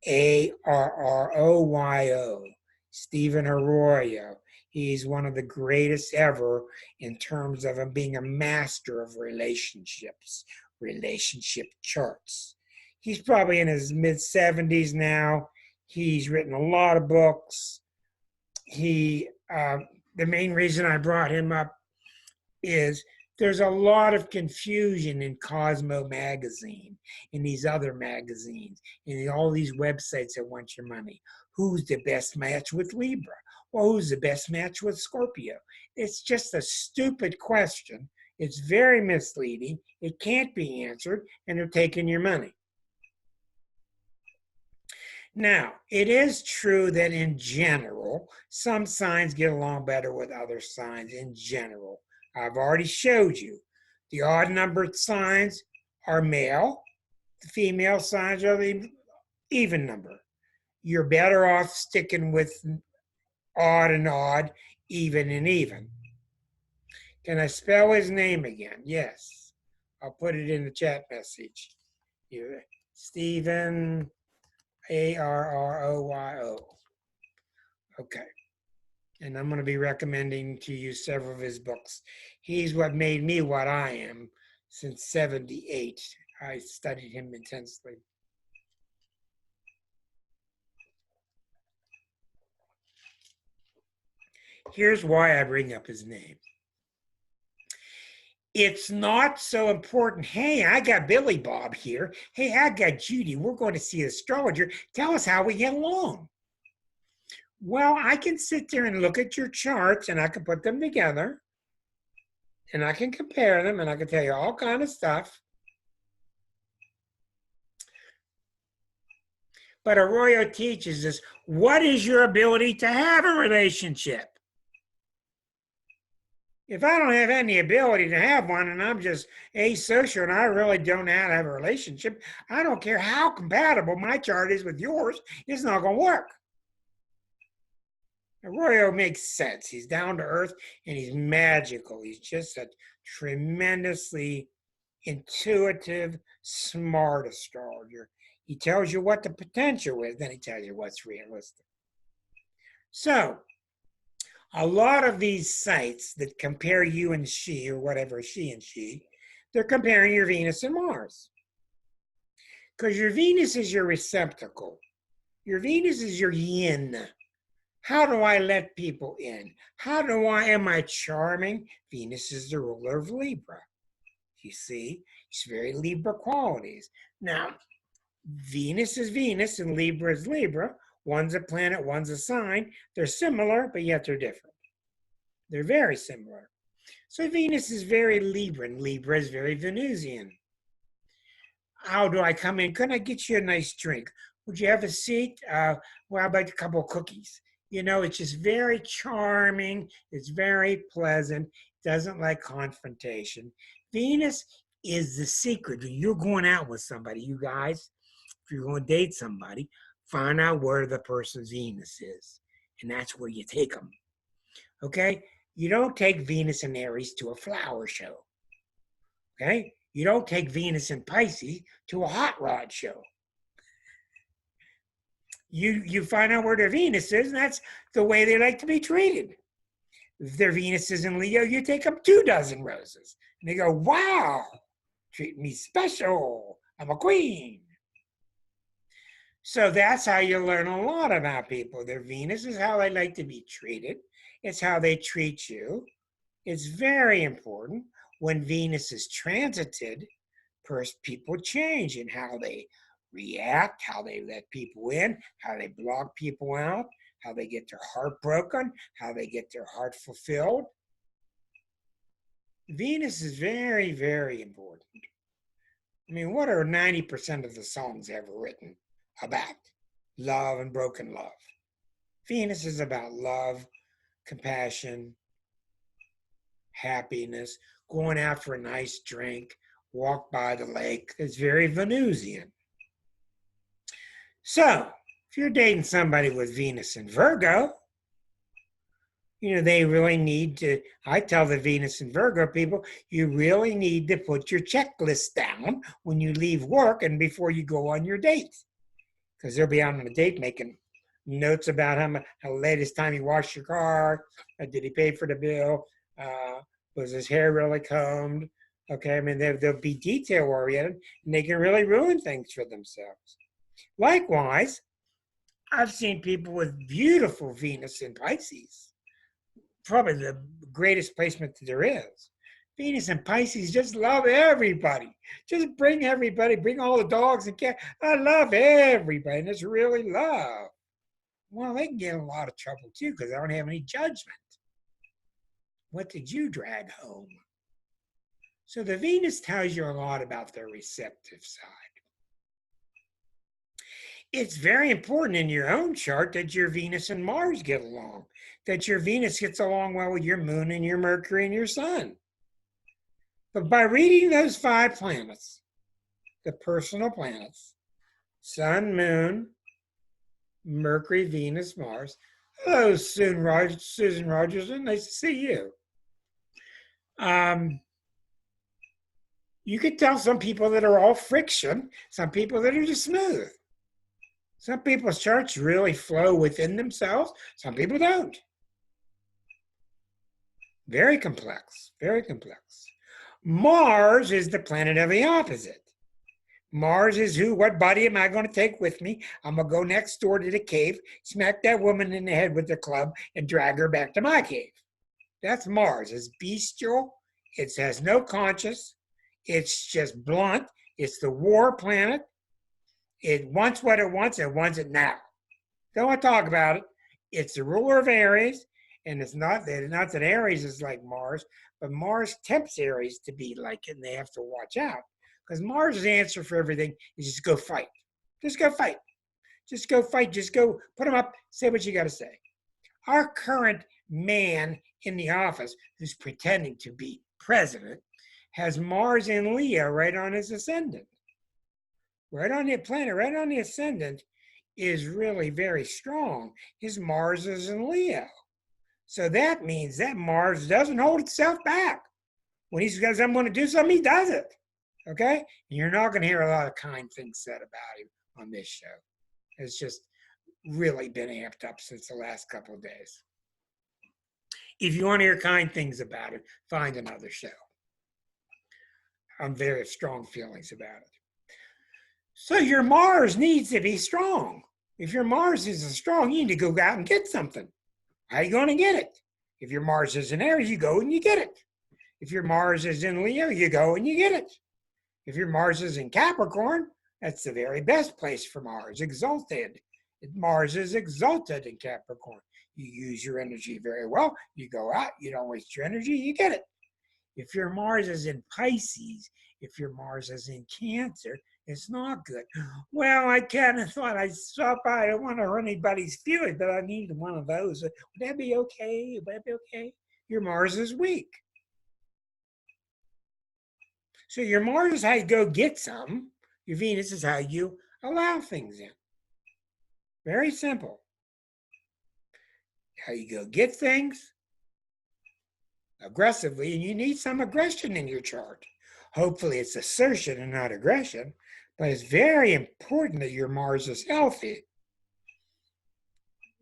Stephenarroyo. Stephen Arroyo. He's one of the greatest ever in terms of him being a master of relationships, relationship charts. He's probably in his mid-70s now. He's written a lot of books. The main reason I brought him up is there's a lot of confusion in Cosmo magazine, in these other magazines, in all these websites that want your money. Who's the best match with Libra? Well, who's the best match with Scorpio? It's just a stupid question. It's very misleading. It can't be answered, and they're taking your money. Now, it is true that in general, some signs get along better with other signs in general. I've already showed you. The odd numbered signs are male. The female signs are the even number. You're better off sticking with odd and odd, even and even. Can I spell his name again? Yes. I'll put it in the chat message. Stephen, Arroyo. Okay. And I'm going to be recommending to you several of his books. He's what made me what I am since 78. I studied him intensely. Here's why I bring up his name. It's not so important. Hey, I got Billy Bob here. Hey, I got Judy. We're going to see an astrologer. Tell us how we get along. Well, I can sit there and look at your charts and I can put them together and I can compare them and I can tell you all kind of stuff. But Arroyo teaches us, what is your ability to have a relationship? If I don't have any ability to have one and I'm just asocial and I really don't know how to have a relationship, I don't care how compatible my chart is with yours, it's not going to work. Arroyo makes sense. He's down to earth and he's magical. He's just a tremendously intuitive, smart astrologer. He tells you what the potential is, then he tells you what's realistic. So, a lot of these sites that compare you and she, or whatever, she and she, they're comparing your Venus and Mars. Because your Venus is your receptacle. Your Venus is your yin. How do I let people in? Am I charming? Venus is the ruler of Libra. You see, it's very Libra qualities. Now, Venus is Venus and Libra is Libra. One's a planet, one's a sign. They're similar, but yet they're different. They're very similar. So Venus is very Libra and Libra is very Venusian. How do I come in? Can I get you a nice drink? Would you have a seat? Well, how about a couple of cookies? You know, it's just very charming. It's very pleasant. Doesn't like confrontation. Venus is the secret. When you're going out with somebody, you guys, if you're going to date somebody, find out where the person's Venus is. And that's where you take them. Okay? You don't take Venus and Aries to a flower show. Okay? You don't take Venus and Pisces to a hot rod show. You find out where their Venus is, and that's the way they like to be treated. If their Venus is in Leo, you take them 24 roses. And they go, wow, treat me special. I'm a queen. So that's how you learn a lot about people. Their Venus is how they like to be treated. It's how they treat you. It's very important. When Venus is transited, first people change in how they react, how they let people in, how they block people out, how they get their heart broken, how they get their heart fulfilled. Venus is very, very important. I mean, what are 90% of the songs ever written about? Love and broken love. Venus is about love, compassion, happiness, going out for a nice drink, walk by the lake. It's very Venusian. So, if you're dating somebody with Venus in Virgo, you know, they really need to, I tell the Venus and Virgo people, you really need to put your checklist down when you leave work and before you go on your date. Because they'll be out on a date making notes about how latest time you washed your car, did he pay for the bill, was his hair really combed? Okay, I mean, they'll be detail oriented and they can really ruin things for themselves. Likewise, I've seen people with beautiful Venus in Pisces, probably the greatest placement that there is. Venus and Pisces just love everybody. Just bring everybody, bring all the dogs and cats. I love everybody, and it's really love. Well, they can get in a lot of trouble too because they don't have any judgment. What did you drag home? So the Venus tells you a lot about their receptive side. It's very important in your own chart that your Venus and Mars get along, that your Venus gets along well with your moon and your Mercury and your sun. But by reading those 5 planets, the personal planets, Sun, Moon, Mercury, Venus, Mars. Hello, Susan Rogers. Nice to see you. You could tell some people that are all friction, some people that are just smooth. Some people's charts really flow within themselves. Some people don't. Very complex, very complex. Mars is the planet of the opposite. Mars is what body am I going to take with me? I'm going to go next door to the cave, smack that woman in the head with the club, and drag her back to my cave. That's Mars. It's bestial. It has no conscience. It's just blunt. It's the war planet. It wants what it wants and wants it now. Don't want to talk about it. It's the ruler of Aries, and it's not that Aries is like Mars, but Mars tempts Aries to be like it, and they have to watch out. Because Mars' answer for everything is just go fight. Just go fight. Just go fight. Just go put them up. Say what you got to say. Our current man in the office who's pretending to be president has Mars in Leo right on his ascendant. Right on the planet, right on the ascendant is really very strong. His Mars is in Leo. So that means that Mars doesn't hold itself back. When he says, I'm going to do something, he does it. Okay? And you're not going to hear a lot of kind things said about him on this show. It's just really been amped up since the last couple of days. If you want to hear kind things about it, find another show. I'm very strong feelings about it. So your Mars needs to be strong. If your Mars is strong, you need to go out and get something. How are you going to get it? If your Mars is in Aries, you go and you get it. If your Mars is in Leo, you go and you get it. If your Mars is in Capricorn, that's the very best place for Mars, exalted. Mars is exalted in Capricorn. You use your energy very well. You go out, you don't waste your energy, you get it. If your Mars is in Pisces, if your Mars is in Cancer, it's not good. Well, I kind of thought I'd stop by. I don't want to hurt anybody's feelings, but I need one of those. Would that be okay? Would that be okay? Your Mars is weak. So your Mars is how you go get some. Your Venus is how you allow things in. Very simple. How you go get things aggressively, and you need some aggression in your chart. Hopefully it's assertion and not aggression, but it's very important that your Mars is healthy.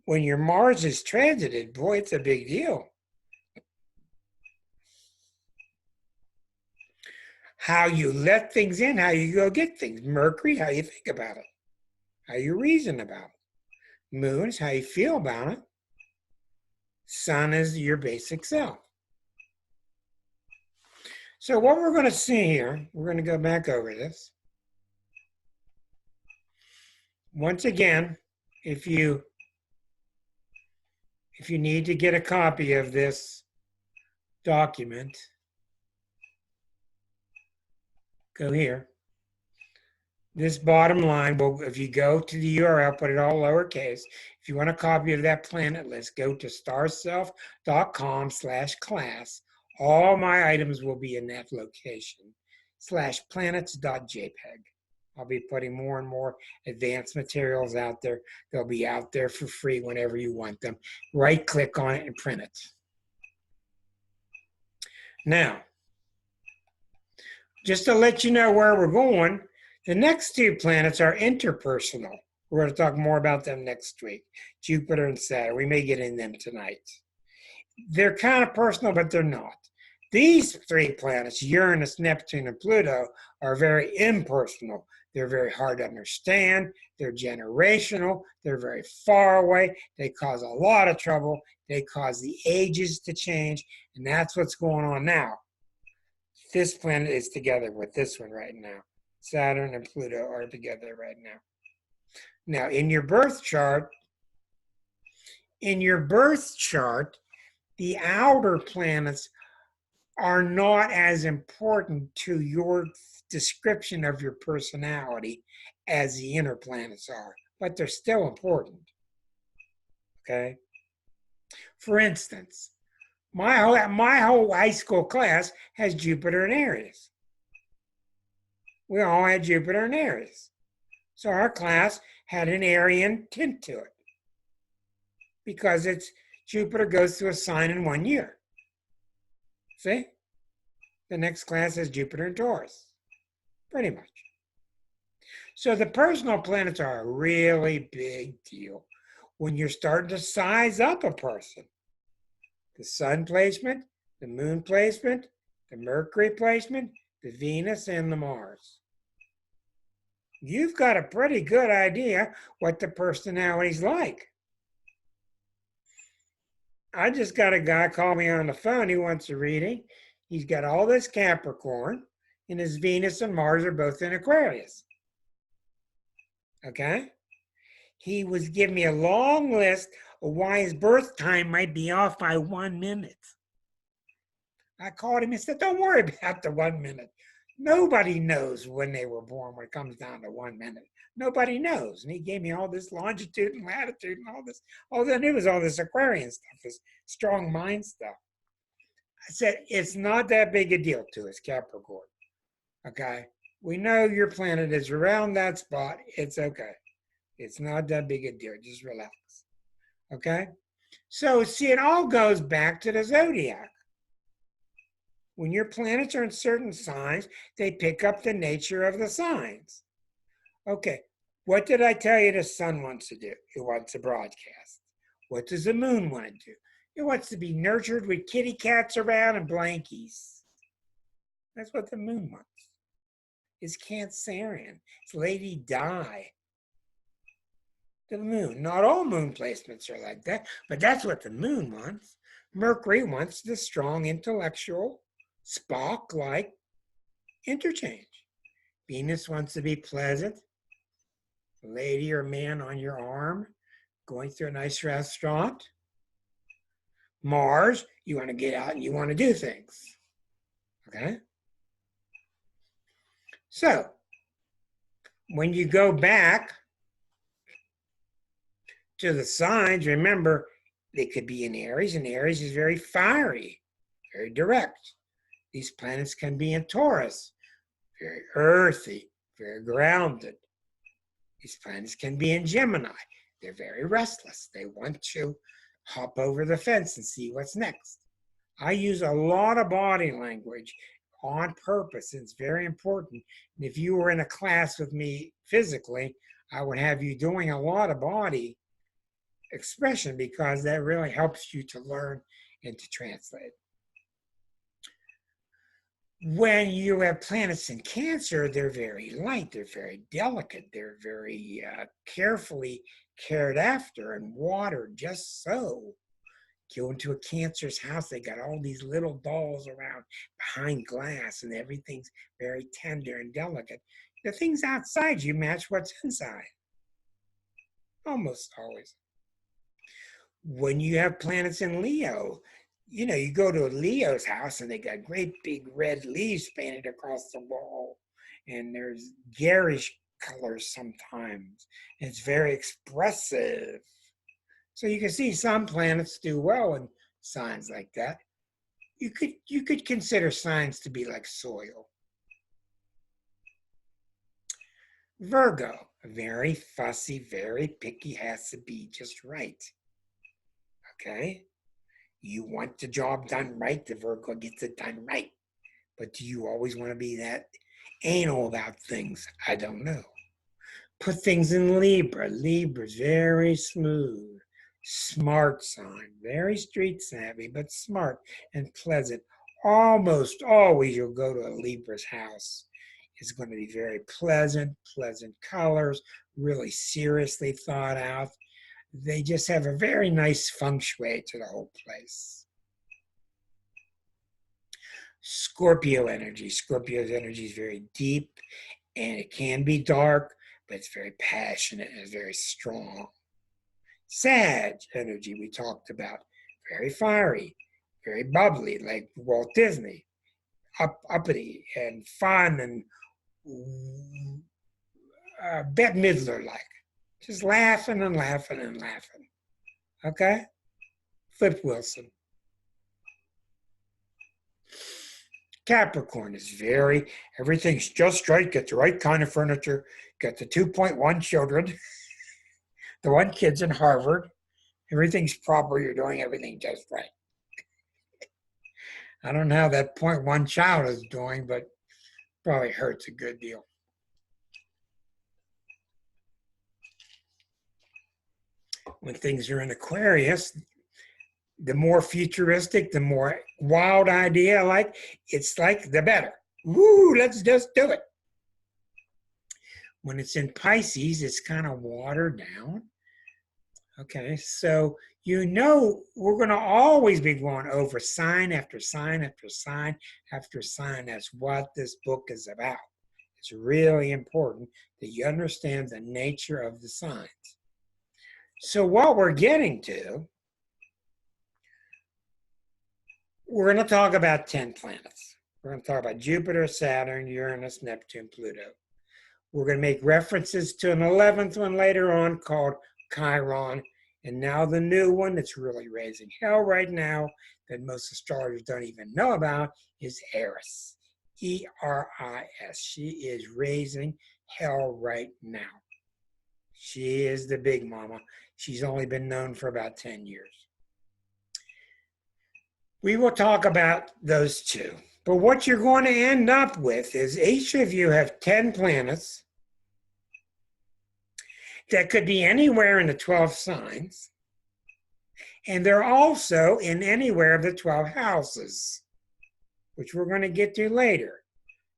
When your Mars is transited, boy, it's a big deal. How you let things in, how you go get things. Mercury, how you think about it, how you reason about it. Moon is how you feel about it. Sun is your basic self. So what we're going to see here, we're going to go back over this. Once again, if you need to get a copy of this document, go here. This bottom line, will, if you go to the URL, put it all lowercase. If you want a copy of that planet list, go to starself.com/class. All my items will be in that location, /planets.jpg. I'll be putting more and more advanced materials out there. They'll be out there for free whenever you want them. Right click on it and print it. Now, just to let you know where we're going, the next two planets are interpersonal. We're going to talk more about them next week. Jupiter and Saturn. We may get in them tonight. They're kind of personal, but they're not. These three planets, Uranus, Neptune, and Pluto, are very impersonal. They're very hard to understand. They're generational. They're very far away. They cause a lot of trouble. They cause the ages to change. And that's what's going on now. This planet is together with this one right now. Saturn and Pluto are together right now. Now, in your birth chart, the outer planets are not as important to your description of your personality as the inner planets are, but they're still important. Okay? For instance, my whole high school class has Jupiter in Aries. We all had Jupiter in Aries. So our class had an Aryan tint to it because Jupiter goes through a sign in 1 year. See? The next class has Jupiter in Taurus. Pretty much. So the personal planets are a really big deal when you're starting to size up a person. The sun placement, the moon placement, the Mercury placement, the Venus, and the Mars. You've got a pretty good idea what the personality's like. I just got a guy call me on the phone. He wants a reading. He's got all this Capricorn, and his Venus and Mars are both in Aquarius. Okay? He was giving me a long list of why his birth time might be off by 1 minute. I called him and said, don't worry about the 1 minute. Nobody knows when they were born when it comes down to 1 minute. Nobody knows. And he gave me all this longitude and latitude and all this. All I knew was all this Aquarian stuff, this strong mind stuff. I said, it's not that big a deal to us, Capricorn. Okay? We know your planet is around that spot. It's okay. It's not that big a deal. Just relax. Okay? So, see, it all goes back to the zodiac. When your planets are in certain signs, they pick up the nature of the signs. Okay, what did I tell you the sun wants to do? It wants to broadcast. What does the moon want to do? It wants to be nurtured with kitty cats around and blankies. That's what the moon wants. It's Cancerian. It's Lady Di. The moon. Not all moon placements are like that, but that's what the moon wants. Mercury wants the strong intellectual, Spock-like interchange. Venus wants to be pleasant, lady or man on your arm, going through a nice restaurant. Mars, you want to get out and you want to do things. Okay? So, when you go back to the signs, remember, they could be in Aries, and Aries is very fiery, very direct. These planets can be in Taurus, very earthy, very grounded. These planets can be in Gemini. They're very restless. They want to hop over the fence and see what's next. I use a lot of body language on purpose. It's very important. And if you were in a class with me physically, I would have you doing a lot of body expression because that really helps you to learn and to translate. When you have planets in Cancer, they're very light, they're very delicate, they're very carefully cared after and watered just so. Go into a Cancer's house, they got all these little dolls around behind glass and everything's very tender and delicate. The things outside you match what's inside. Almost always. When you have planets in Leo, you know, you go to a Leo's house and they got great big red leaves painted across the wall. And there's garish colors sometimes. It's very expressive. So you can see some planets do well in signs like that. You could consider signs to be like soil. Virgo, very fussy, very picky, has to be just right. Okay? You want the job done right, the Virgo gets it done right. But do you always want to be that anal about things? I don't know. Put things in Libra. Libra's very smooth, smart sign, very street savvy, but smart and pleasant. Almost always you'll go to a Libra's house. It's going to be very pleasant, pleasant colors, really seriously thought out. They just have a very nice feng shui to the whole place. Scorpio energy. Scorpio's energy is very deep and it can be dark, but it's very passionate and it's very strong. Sag energy we talked about. Very fiery, very bubbly, like Walt Disney. Uppity and fun and Bette Midler-like. Just laughing and laughing and laughing. Okay? Flip Wilson. Capricorn is very, everything's just right, get the right kind of furniture, get the 2.1 children, the one kid's in Harvard, everything's proper, you're doing everything just right. I don't know how that 0.1 child is doing, but probably hurts a good deal. When things are in Aquarius, the more futuristic, the more wild idea, like it's like the better. Woo, let's just do it. When it's in Pisces, it's kind of watered down. Okay, so you know we're going to always be going over sign after sign after sign after sign. That's what this book is about. It's really important that you understand the nature of the signs. So what we're getting to, we're going to talk about 10 planets. We're going to talk about Jupiter, Saturn, Uranus, Neptune, Pluto. We're going to make references to an 11th one later on called Chiron. And now the new one that's really raising hell right now that most astrologers don't even know about is Eris. E-R-I-S. She is raising hell right now. She is the big mama. She's only been known for about 10 years. We will talk about those two. But what you're going to end up with is each of you have 10 planets that could be anywhere in the 12 signs. And they're also in anywhere of the 12 houses, which we're going to get to later.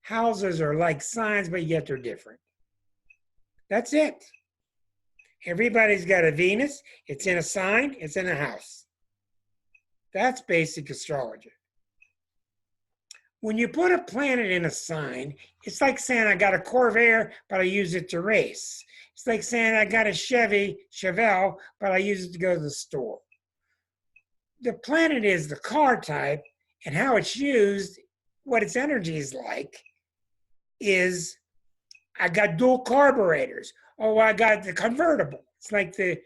Houses are like signs, but yet they're different. That's it. Everybody's got a Venus. It's in a sign. It's in a house. That's basic astrology. When you put a planet in a sign, it's like saying I got a Corvair, but I use it to race. It's like saying I got a Chevelle, but I use it to go to the store. The planet is the car type, and how it's used, what its energy is like, is I got dual carburetors. Oh, I got the convertible. It's like the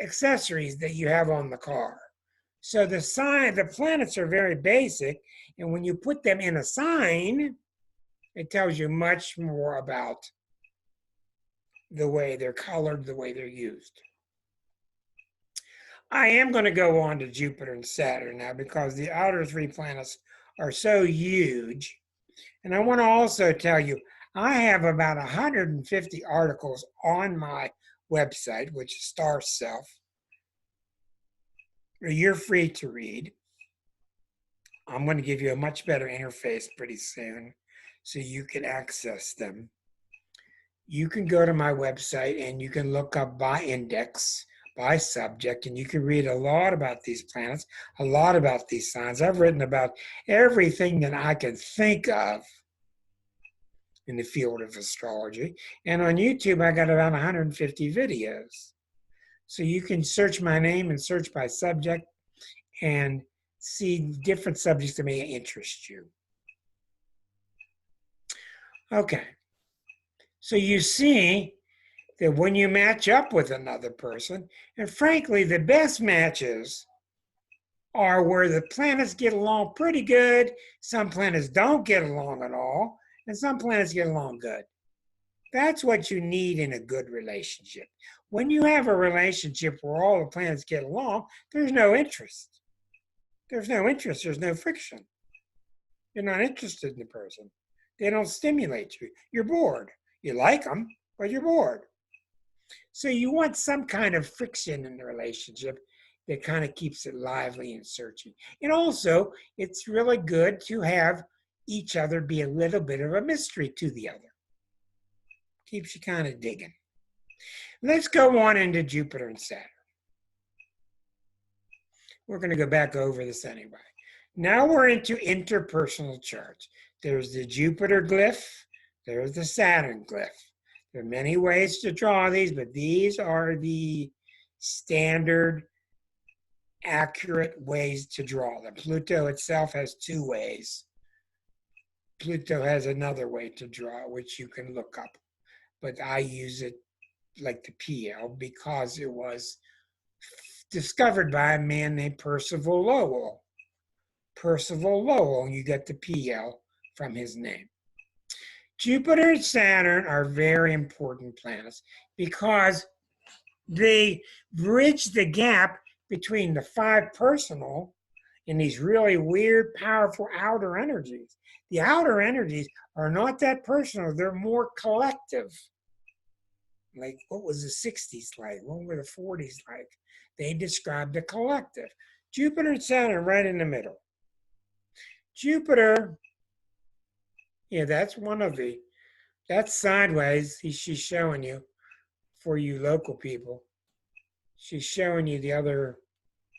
accessories that you have on the car. So the planets are very basic, and when you put them in a sign, it tells you much more about the way they're colored, the way they're used. I am going to go on to Jupiter and Saturn now because the outer three planets are so huge. And I want to also tell you, I have about 150 articles on my website, which is Star Self. You're free to read. I'm going to give you a much better interface pretty soon so you can access them. You can go to my website and you can look up by index, by subject, and you can read a lot about these planets, a lot about these signs. I've written about everything that I can think of in the field of astrology. And on YouTube, I got about 150 videos. So you can search my name and search by subject and see different subjects that may interest you. Okay. So you see that when you match up with another person, and frankly, the best matches are where the planets get along pretty good, some planets don't get along at all, and some planets get along good. That's what you need in a good relationship. When you have a relationship where all the planets get along, there's no interest. There's no interest, there's no friction. You're not interested in the person. They don't stimulate you. You're bored. You like them, but you're bored. So you want some kind of friction in the relationship that kind of keeps it lively and searching. And also, it's really good to have each other be a little bit of a mystery to the other. Keeps you kind of digging. Let's go on into Jupiter and Saturn. We're going to go back over this anyway. Now we're into interpersonal charts. There's the Jupiter glyph. There's the Saturn glyph. There are many ways to draw these, but these are the standard, accurate ways to draw them. Pluto itself has two ways. Pluto has another way to draw, which you can look up. But I use it like the PL because it was discovered by a man named Percival Lowell. Percival Lowell, you get the PL from his name. Jupiter and Saturn are very important planets because they bridge the gap between the five personal and these really weird, powerful outer energies. The outer energies are not that personal, they're more collective. Like, what was the 60s like? What were the 40s like? They described the collective. Jupiter and Saturn right in the middle. Jupiter, yeah, that's one of the, that's sideways. She's showing you, for you local people. She's showing you the other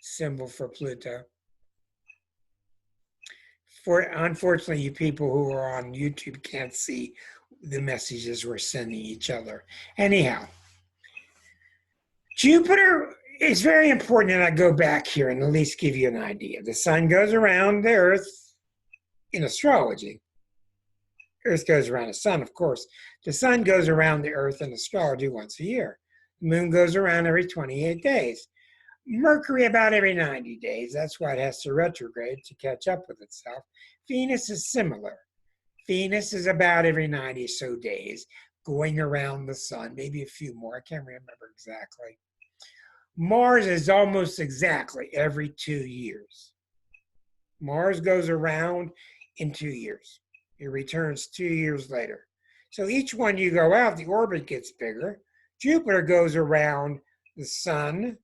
symbol for Pluto. Unfortunately, you people who are on YouTube can't see the messages we're sending each other. Anyhow, Jupiter is very important, and I go back here and at least give you an idea. The sun goes around the Earth in astrology. Earth goes around the sun, of course. The sun goes around the Earth in astrology once a year. The moon goes around every 28 days. Mercury about every 90 days. That's why it has to retrograde to catch up with itself. Venus is similar. Venus is about every 90 or so days going around the sun, maybe a few more. I can't remember exactly. Mars is almost exactly every 2 years. Mars goes around in 2 years. It returns 2 years later. So each one you go out, the orbit gets bigger. Jupiter goes around the sun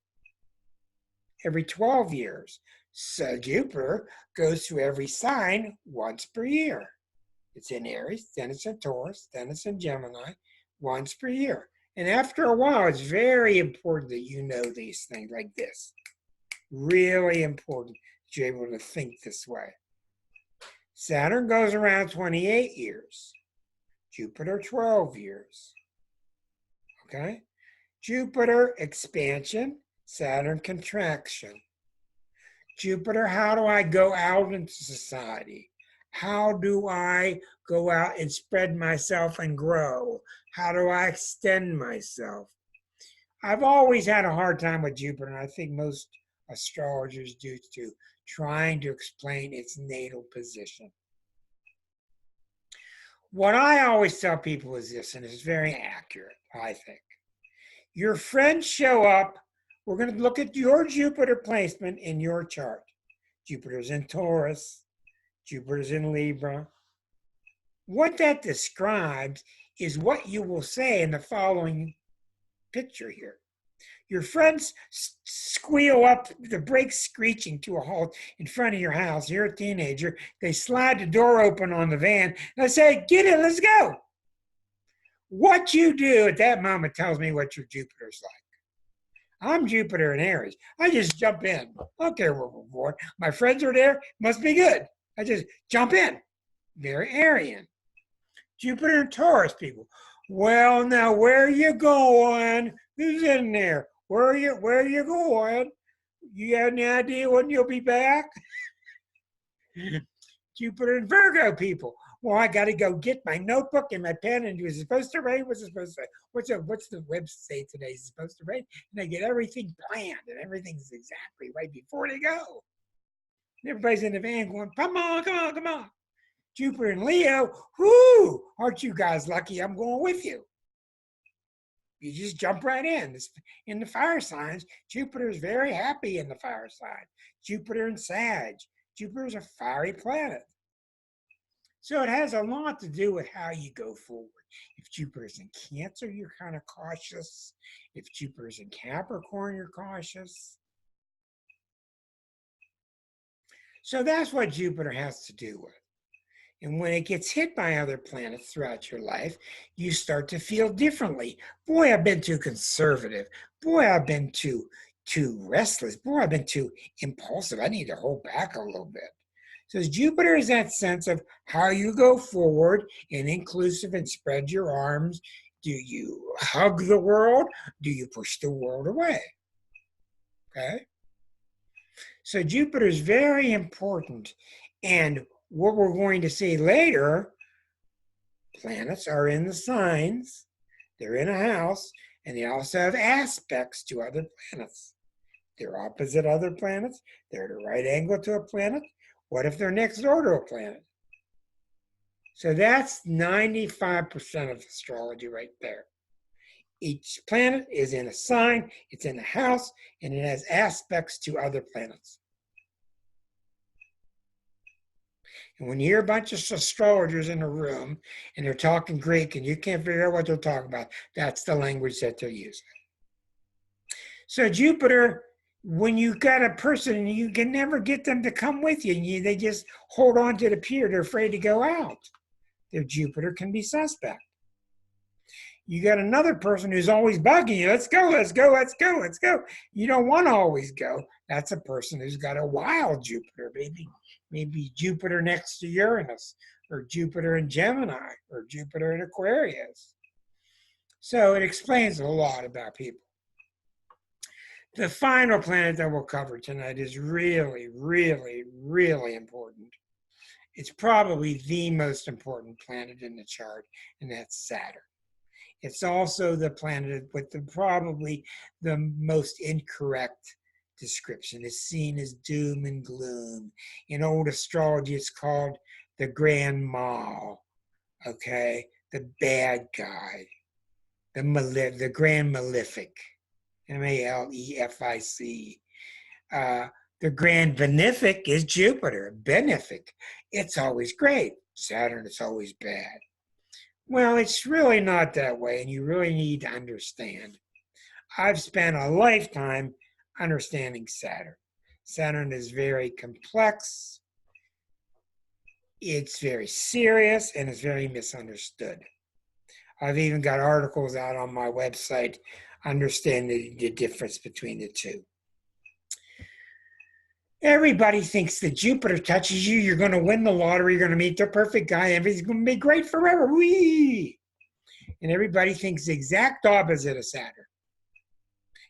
every 12 years. So Jupiter goes through every sign once per year. It's in Aries, then it's in Taurus, then it's in Gemini, once per year. And after a while, it's very important that you know these things like this. Really important that you're able to think this way. Saturn goes around 28 years. Jupiter, 12 years. Okay? Jupiter, expansion. Saturn, contraction. Jupiter, how do I go out into society? How do I go out and spread myself and grow? How do I extend myself? I've always had a hard time with Jupiter, and I think most astrologers do too, trying to explain its natal position. What I always tell people is this, and it's very accurate, I think. Your friends show up. We're going to look at your Jupiter placement in your chart. Jupiter's in Taurus. Jupiter's in Libra. What that describes is what you will say in the following picture here. Your friends squeal up, the brakes screeching to a halt in front of your house. You're a teenager. They slide the door open on the van. And they say, get in, let's go. What you do at that moment tells me what your Jupiter's like. I'm Jupiter in Aries. I just jump in. I don't care where we're born. My friends are there. Must be good. I just jump in. Very Aryan. Jupiter and Taurus people. Well, now where are you going? Who's in there? Where are you going? You have any idea when you'll be back? Jupiter and Virgo people. Well, I got to go get my notebook and my pen. And was it supposed to rain? What's it supposed to say? What's the website today? Is it supposed to rain? And they get everything planned and everything's exactly right before they go. And everybody's in the van going, come on, come on, come on. Jupiter and Leo, whoo, aren't you guys lucky I'm going with you? You just jump right in. In the fire signs, Jupiter is very happy in the fire sign. Jupiter and Sag. Jupiter is a fiery planet. So it has a lot to do with how you go forward. If Jupiter's in Cancer, you're kind of cautious. If Jupiter's in Capricorn, you're cautious. So that's what Jupiter has to do with. And when it gets hit by other planets throughout your life, you start to feel differently. Boy, I've been too conservative. Boy, I've been too restless. Boy, I've been too impulsive. I need to hold back a little bit. So Jupiter is that sense of how you go forward and inclusive and spread your arms. Do you hug the world? Do you push the world away? Okay? So Jupiter is very important. And what we're going to see later, planets are in the signs, they're in a house, and they also have aspects to other planets. They're opposite other planets, they're at a right angle to a planet. What if they're next door to a planet? So that's 95% of astrology right there. Each planet is in a sign, it's in a house, and it has aspects to other planets. And when you hear a bunch of astrologers in a room and they're talking Greek and you can't figure out what they're talking about, that's the language that they're using. So Jupiter, when you got a person, you can never get them to come with you. They just hold on to the pier. They're afraid to go out. Their Jupiter can be suspect. You got another person who's always bugging you. Let's go, let's go, let's go, let's go. You don't want to always go. That's a person who's got a wild Jupiter, maybe Jupiter next to Uranus, or Jupiter in Gemini, or Jupiter in Aquarius. So it explains a lot about people. The final planet that we'll cover tonight is really, really, really important. It's probably the most important planet in the chart, and that's Saturn. It's also the planet with probably the most incorrect description. It's seen as doom and gloom. In old astrology, it's called the Grand Mal, okay? The bad guy, the Grand Malefic, Malefic. The Grand Benefic is Jupiter, benefic. It's always great. Saturn, it's always bad. Well, it's really not that way, and you really need to understand. I've spent a lifetime understanding Saturn. Saturn is very complex, it's very serious, and it's very misunderstood. I've even got articles out on my website understanding the difference between the two. Everybody thinks that Jupiter touches you, you're going to win the lottery, you're going to meet the perfect guy, everything's going to be great forever. Whee! And everybody thinks the exact opposite of Saturn.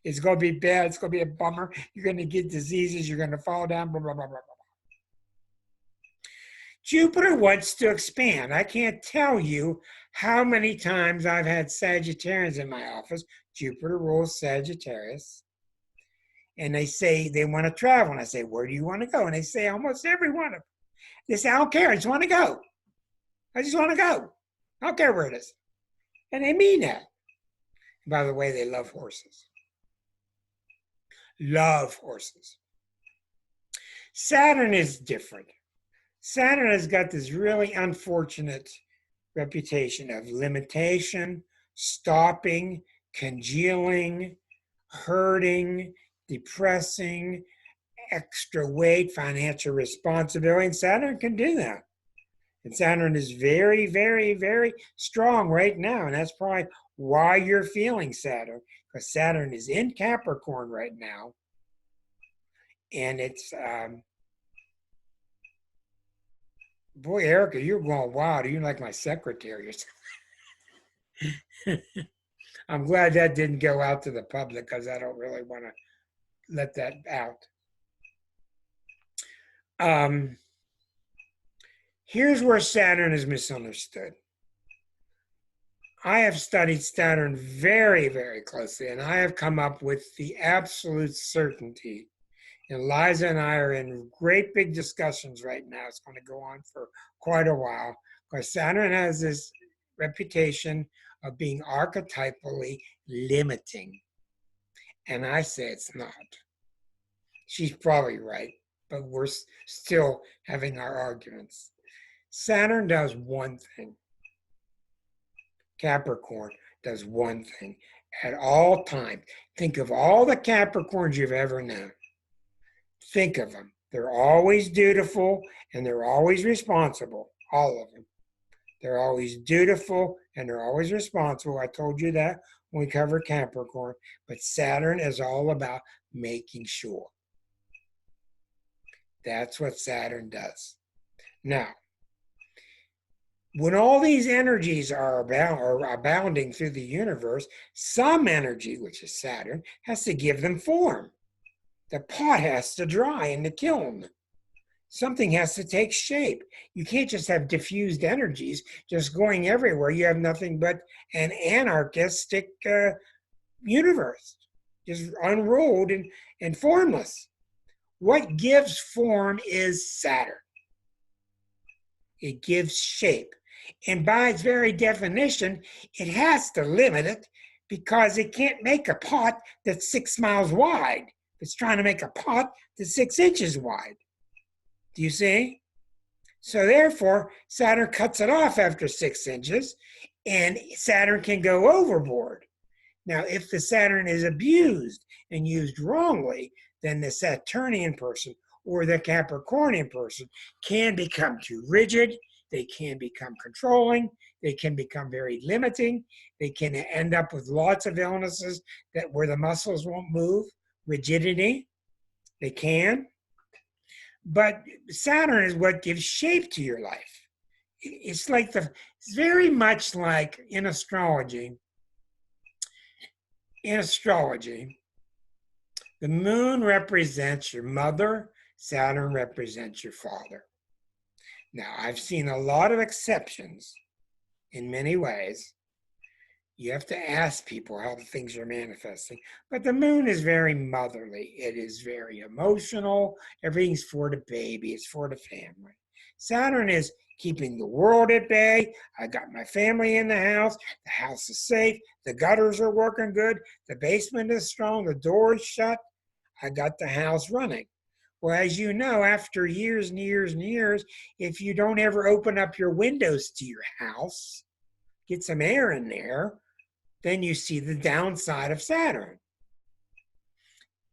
It's going to be bad, it's going to be a bummer, you're going to get diseases, you're going to fall down, blah, blah, blah, blah, blah. Jupiter wants to expand. I can't tell you how many times I've had Sagittarians in my office. Jupiter rules Sagittarius. And they say they want to travel. And I say, where do you want to go? And they say almost every one of them. They say, I don't care. I just want to go. I just want to go. I don't care where it is. And they mean that. And by the way, they love horses. Love horses. Saturn is different. Saturn has got this really unfortunate reputation of limitation, stopping, congealing, hurting, depressing, extra weight, financial responsibility. And Saturn can do that. And Saturn is very, very, very strong right now. And that's probably why you're feeling Saturn, because Saturn is in Capricorn right now. And it's... boy, Erica, you're going wild. You're like my secretary or something. I'm glad that didn't go out to the public because I don't really want to let that out. Here's where Saturn is misunderstood. I have studied Saturn very, very closely, and I have come up with the absolute certainty. And Liza and I are in great big discussions right now. It's going to go on for quite a while because Saturn has this reputation of being archetypally limiting. And I say it's not. She's probably right, but we're still having our arguments. Saturn does one thing. Capricorn does one thing at all times. Think of all the Capricorns you've ever known. Think of them. They're always dutiful and they're always responsible. All of them. They're always dutiful and they're always responsible. I told you that when we covered Capricorn. But Saturn is all about making sure. That's what Saturn does. Now, when all these energies are abounding through the universe, some energy, which is Saturn, has to give them form. The pot has to dry in the kiln. Something has to take shape. You can't just have diffused energies just going everywhere. You have nothing but an anarchistic universe, just unruled and formless. What gives form is Saturn. It gives shape. And by its very definition, it has to limit it because it can't make a pot that's 6 miles wide. It's trying to make a pot that's 6 inches wide. Do you see? So therefore, Saturn cuts it off after 6 inches, and Saturn can go overboard. Now, if the Saturn is abused and used wrongly, then the Saturnian person or the Capricornian person can become too rigid, they can become controlling, they can become very limiting, they can end up with lots of illnesses where the muscles won't move. Rigidity, they can. But Saturn is what gives shape to your life. It's very much like in astrology. In astrology, the moon represents your mother, Saturn represents your father. Now, I've seen a lot of exceptions in many ways. You have to ask people how the things are manifesting. But the moon is very motherly. It is very emotional. Everything's for the baby. It's for the family. Saturn is keeping the world at bay. I got my family in the house. The house is safe. The gutters are working good. The basement is strong. The door is shut. I got the house running. Well, as you know, after years and years and years, if you don't ever open up your windows to your house, get some air in there, then you see the downside of Saturn.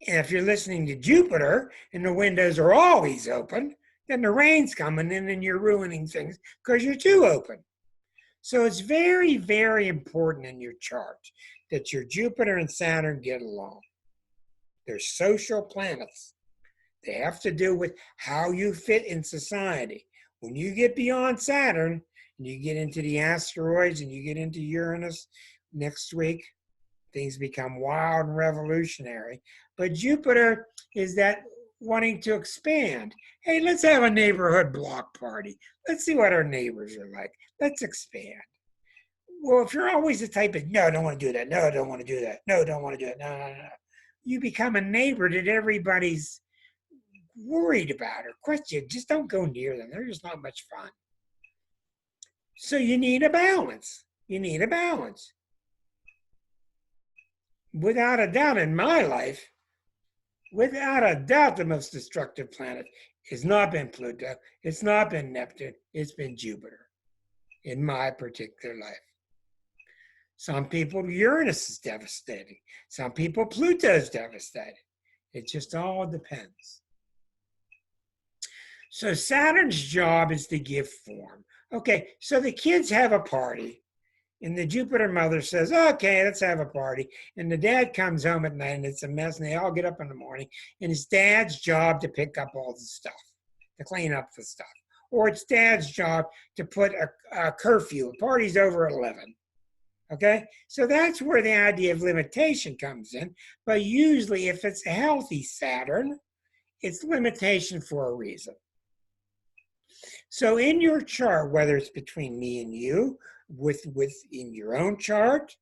And if you're listening to Jupiter and the windows are always open, then the rain's coming in and you're ruining things because you're too open. So it's very, very important in your chart that your Jupiter and Saturn get along. They're social planets. They have to do with how you fit in society. When you get beyond Saturn and you get into the asteroids and you get into Uranus next week, things become wild and revolutionary. But Jupiter is that wanting to expand. Hey, let's have a neighborhood block party. Let's see what our neighbors are like. Let's expand. Well, if you're always the type of, no, I don't want to do that. No, I don't want to do that. No, I don't want to do it. No, no, no. You become a neighbor that everybody's worried about or question. Just don't go near them. They're just not much fun. So you need a balance. You need a balance. Without a doubt, in my life, without a doubt, the most destructive planet has not been Pluto. It's not been Neptune. It's been Jupiter in my particular life. Some people, Uranus is devastating. Some people, Pluto is devastating. It just all depends. So Saturn's job is to give form. Okay, so the kids have a party, and the Jupiter mother says, okay, let's have a party. And the dad comes home at night, and it's a mess, and they all get up in the morning, and it's dad's job to pick up all the stuff, to clean up the stuff. Or it's dad's job to put a curfew. A party's over at 11. Okay, so that's where the idea of limitation comes in. But usually, if it's a healthy Saturn, it's limitation for a reason. So in your chart, whether it's between me and you, within your own chart,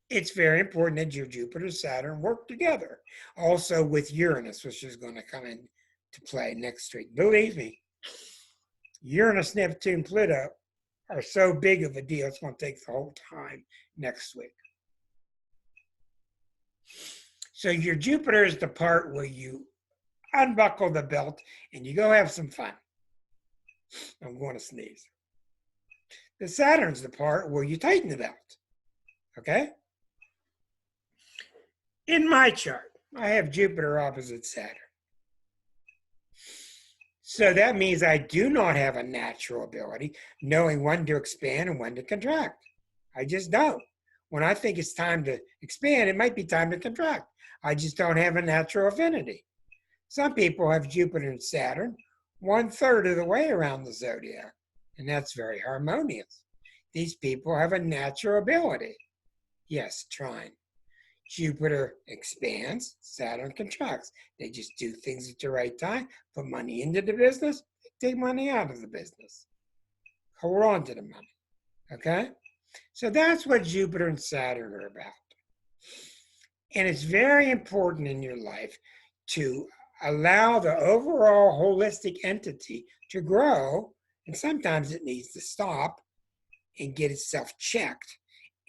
it's very important that your Jupiter, Saturn work together. Also with Uranus, which is going to come into play next week. Believe me, Uranus, Neptune, Pluto are so big of a deal, it's going to take the whole time next week. So your Jupiter is the part where you unbuckle the belt and you go have some fun. I'm going to sneeze. The Saturn's the part where you tighten the belt. Okay? In my chart, I have Jupiter opposite Saturn. So that means I do not have a natural ability knowing when to expand and when to contract. I just don't. When I think it's time to expand, it might be time to contract. I just don't have a natural affinity. Some people have Jupiter and Saturn 1/3 of the way around the zodiac, and that's very harmonious. These people have a natural ability. Yes, trine. Jupiter expands, Saturn contracts. They just do things at the right time, put money into the business, take money out of the business. Hold on to the money, okay? So that's what Jupiter and Saturn are about. And it's very important in your life to allow the overall holistic entity to grow, and sometimes it needs to stop and get itself checked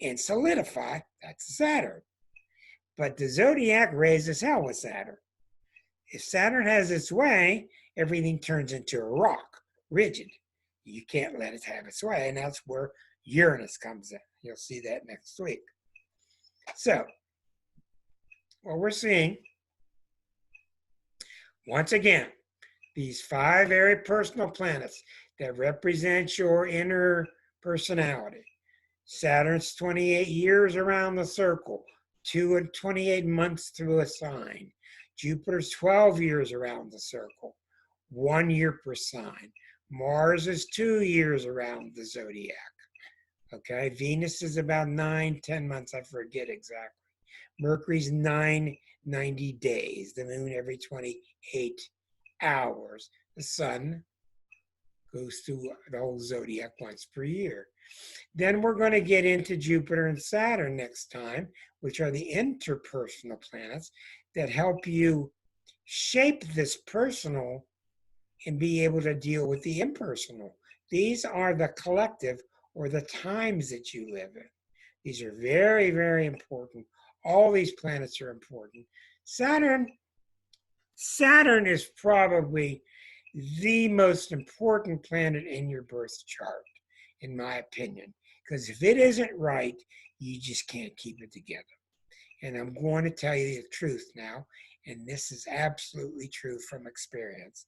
and solidify. That's Saturn. But the zodiac raises hell with Saturn. If Saturn has its way, everything turns into a rock, rigid. You can't let it have its way, and that's where Uranus comes in. You'll see that next week. So, what we're seeing, once again, these 5 very personal planets that represent your inner personality. Saturn's 28 years around the circle, 2 and 28 months through a sign. Jupiter's 12 years around the circle, 1 year per sign. Mars is 2 years around the zodiac. Okay, Venus is about 9, 10 months, I forget exactly. Mercury's 90 days. The moon every 28 hours. The sun goes through the whole zodiac once per year. Then we're going to get into Jupiter and Saturn next time, which are the interpersonal planets that help you shape this personal and be able to deal with the impersonal. These are the collective or the times that you live in. These are very, very important. All these planets are important. Saturn is probably the most important planet in your birth chart, in my opinion, because if it isn't right, you just can't keep it together. And I'm going to tell you the truth now, and this is absolutely true from experience.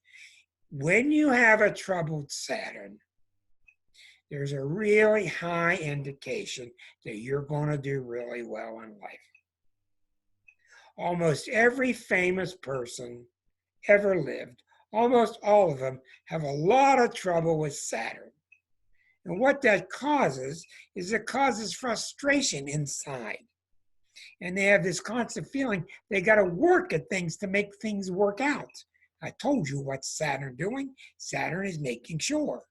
When you have a troubled Saturn, there's a really high indication that you're going to do really well in life. Almost every famous person ever lived, almost all of them, have a lot of trouble with Saturn. And what that causes is it causes frustration inside. And they have this constant feeling they got to work at things to make things work out. I told you what's Saturn doing. Saturn is making sure.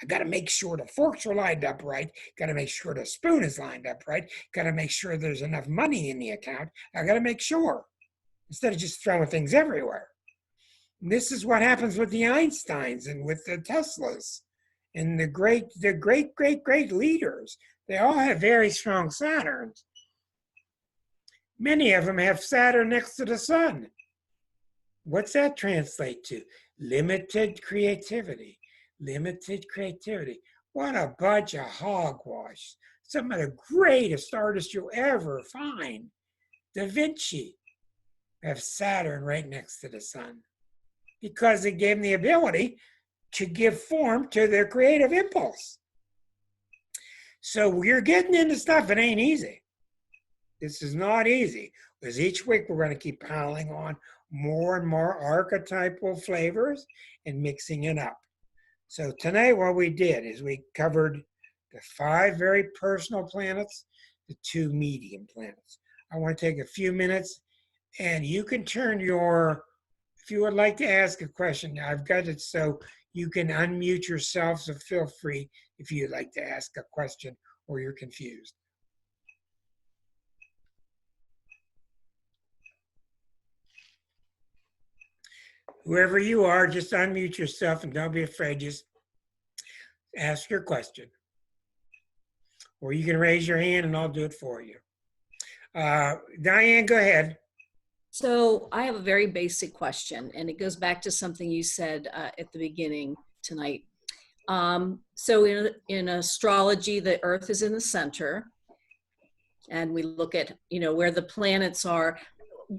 I got to make sure the forks are lined up right. Got to make sure the spoon is lined up right. Got to make sure there's enough money in the account. I got to make sure instead of just throwing things everywhere. And this is what happens with the Einsteins and with the Teslas and the great leaders. They all have very strong Saturns. Many of them have Saturn next to the sun. What's that translate to? Limited creativity. Limited creativity. What a bunch of hogwash. Some of the greatest artists you'll ever find. Da Vinci have Saturn right next to the sun because it gave them the ability to give form to their creative impulse. So we're getting into stuff. It ain't easy. This is not easy because each week we're going to keep piling on more and more archetypal flavors and mixing it up. So tonight what we did is we covered the 5 very personal planets, the 2 medium planets. I want to take a few minutes and you can turn your, if you would like to ask a question, I've got it so you can unmute yourself, so feel free if you'd like to ask a question or you're confused. Whoever you are, just unmute yourself and don't be afraid. Just ask your question. Or you can raise your hand and I'll do it for you. Diane, go ahead. So I have a very basic question, and it goes back to something you said at the beginning tonight. So in astrology, the Earth is in the center, and we look at, where the planets are.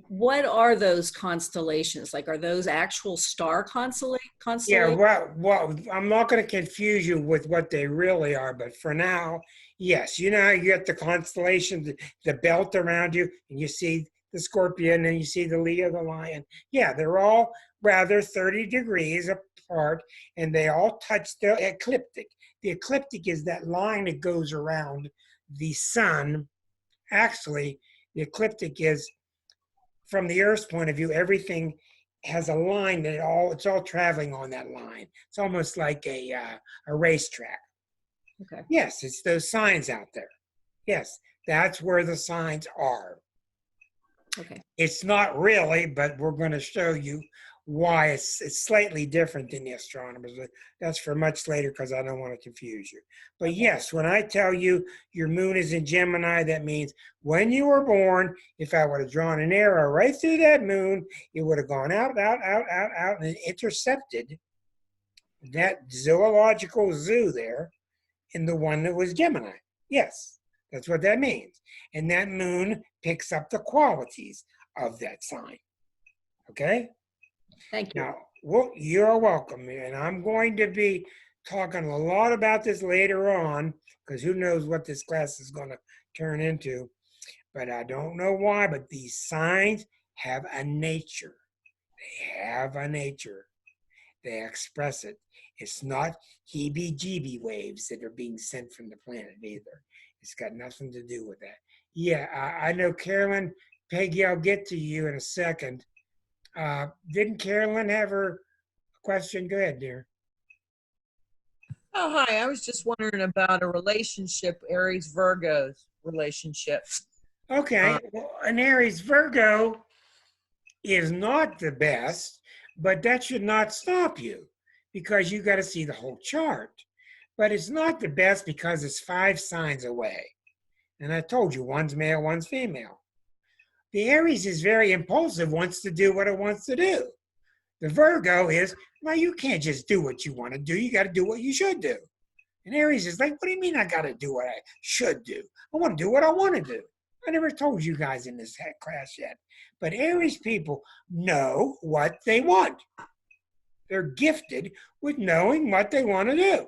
What are those constellations? Like, are those actual star constellations? Yeah, well, I'm not going to confuse you with what they really are, but for now, yes. You know how you get the constellations, the belt around you, and you see the Scorpion, and you see the Leo, the Lion. Yeah, they're all rather 30 degrees apart, and they all touch the ecliptic. The ecliptic is that line that goes around the sun. Actually, the ecliptic is, from the Earth's point of view, everything has a line that it's all traveling on that line. It's almost like a racetrack. Okay. Yes, it's those signs out there. Yes, that's where the signs are. Okay. It's not really, but we're going to show you why it's slightly different than the astronomers. That's for much later because I don't want to confuse you. But yes, when I tell you your moon is in Gemini, that means when you were born, if I would have drawn an arrow right through that moon, it would have gone out, and intercepted that zoological zoo there in the one that was Gemini. Yes, that's what that means. And that moon picks up the qualities of that sign. Okay? Thank you. Now, well, you're welcome. And I'm going to be talking a lot about this later on because who knows what this class is going to turn into. But I don't know why, but these signs have a nature. They have a nature. They express it. It's not heebie-jeebie waves that are being sent from the planet either. It's got nothing to do with that. Yeah, I know Carolyn. Peggy, I'll get to you in a second. Didn't Carolyn have her question? Go ahead, dear. Oh, hi. I was just wondering about a relationship, Aries-Virgo's relationship. Okay, well, an Aries-Virgo is not the best, but that should not stop you because you got to see the whole chart. But it's not the best because it's 5 signs away. And I told you, one's male, one's female. The Aries is very impulsive, wants to do what it wants to do. The Virgo is, well, you can't just do what you want to do. You got to do what you should do. And Aries is like, what do you mean I got to do what I should do? I want to do what I want to do. I never told you guys in this class yet. But Aries people know what they want. They're gifted with knowing what they want to do.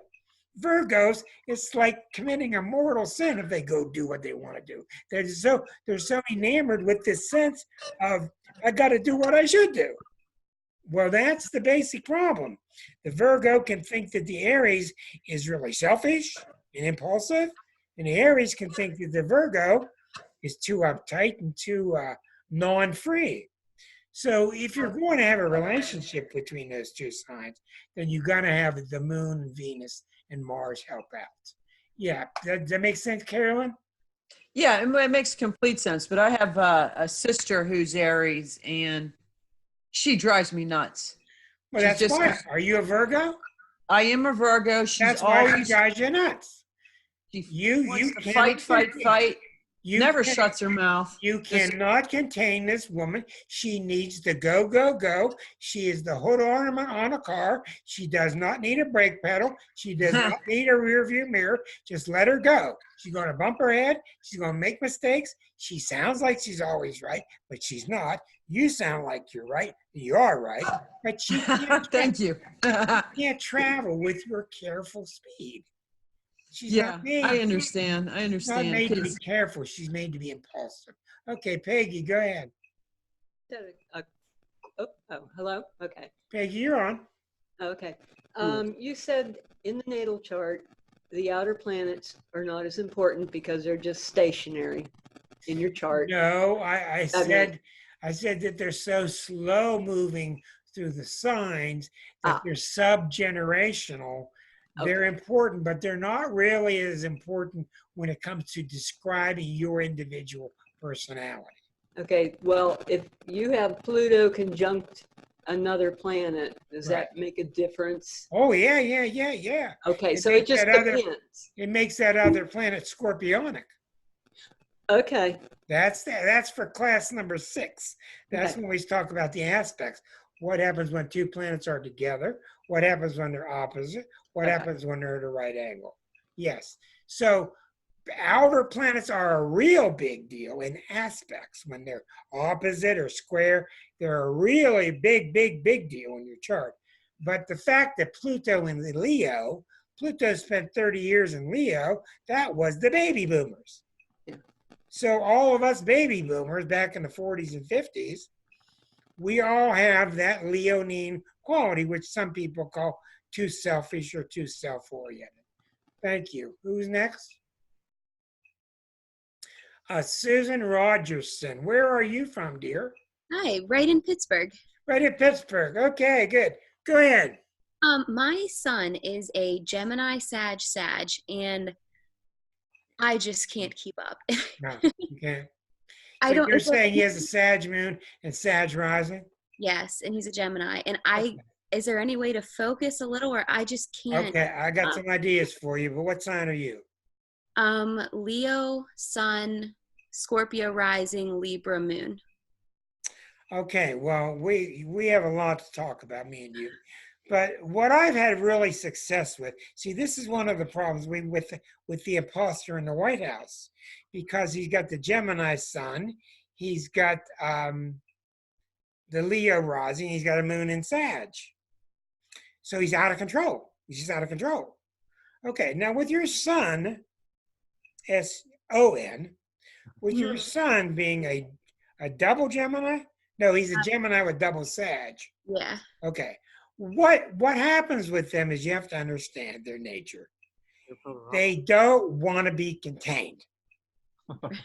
Virgos, it's like committing a mortal sin if they go do what they want to do. They're so enamored with this sense of I got to do what I should do. Well, that's the basic problem. The Virgo can think that the Aries is really selfish and impulsive, and the Aries can think that the Virgo is too uptight and too non-free. So if you're going to have a relationship between those two signs, then you're going to have the Moon and Venus and Mars help out. Yeah, does that make sense, Carolyn? Yeah, it makes complete sense. But I have a sister who's Aries, and she drives me nuts. Well, She's that's why. Are you a Virgo? I am a Virgo. She's That's why she always drives you nuts. she wants You to fight. You Never can- shuts her mouth. You cannot contain this woman. She needs to go, go, go. She is the hood ornament on a car. She does not need a brake pedal. She does not need a rear view mirror. Just let her go. She's going to bump her head. She's going to make mistakes. She sounds like she's always right, but she's not. You sound like you're right. You are right, but she can't, Thank you. can't travel with your careful speed. She's Yeah, not made. I understand. I She's not understand. made to be 'Cause- careful. She's made to be impulsive. Okay, Peggy, go ahead. Hello? Okay. Peggy, you're on. Okay. You said in the natal chart, the outer planets are not as important because they're just stationary in your chart. No, I Okay. said that they're so slow moving through the signs that Ah. they're subgenerational. They're Okay. important, but they're not really as important when it comes to describing your individual personality. Okay. Well, if you have Pluto conjunct another planet, does Right. that make a difference? Oh yeah. Okay. It So it makes just that other- depends. It makes that other planet scorpionic. Okay. That's for class number 6. That's Okay. when we talk about the aspects. What happens when two planets are together? What happens when they're opposite? What Okay. happens when they're at a right angle? Yes. So outer planets are a real big deal in aspects. When they're opposite or square, they're a really big deal in your chart. But the fact that Pluto in Leo, Pluto spent 30 years in Leo, that was the baby boomers. Yeah. So all of us baby boomers back in the 40s and 50s, we all have that Leonine quality, which some people call too selfish or too self-oriented. Thank you. Who's next? Susan Rogerson. Where are you from, dear? Hi, right in Pittsburgh. Right in Pittsburgh. Okay, good. Go ahead. My son is a Gemini Sag, and I just can't keep up. No, you can't. I So don't. you're it's like- saying he has a Sag moon and Sag rising? Yes, and he's a Gemini, and Okay. Is there any way to focus a little, or I just can't? Okay, I got some ideas for you, but what sign are you? Leo Sun, Scorpio rising, Libra moon. Okay, well, we have a lot to talk about, me and you. But what I've had really success with, see, this is one of the problems with the imposter in the White House, because he's got the Gemini sun, he's got the Leo rising, he's got a moon in Sag. So he's out of control. He's just out of control. Okay, now with your sun, S-O-N, with your sun being a double Gemini? No, he's a Gemini with double Sag. Yeah. Okay. What happens with them is you have to understand their nature. They don't want to be contained. Right.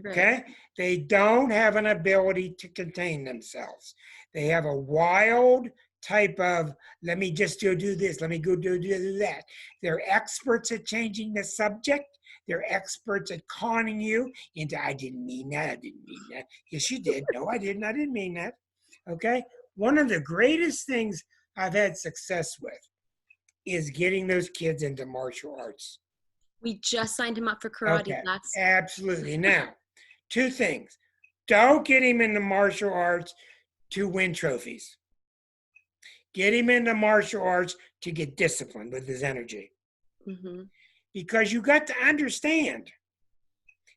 Okay? They don't have an ability to contain themselves. They have a wild type of, let me just do this, let me go do that. They're experts at changing the subject. They're experts at conning you into, I didn't mean that. Yes, you did. No, I didn't mean that. Okay? One of the greatest things I've had success with is getting those kids into martial arts. We just signed him up for karate Okay, class. absolutely. Now, 2 things. Don't get him into martial arts to win trophies. Get him into martial arts to get disciplined with his energy. Mm-hmm. Because you got to understand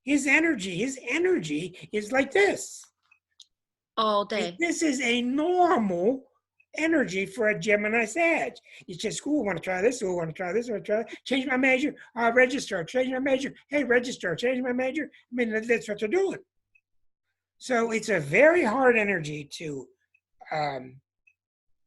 his energy is like this. All day. This is a normal energy for a Gemini Sag. It's just, I want to try this, I want to try this, I want to try that. Change my major, register, change my major. Hey, register, change my major. I mean, that's what they're doing. So it's a very hard energy to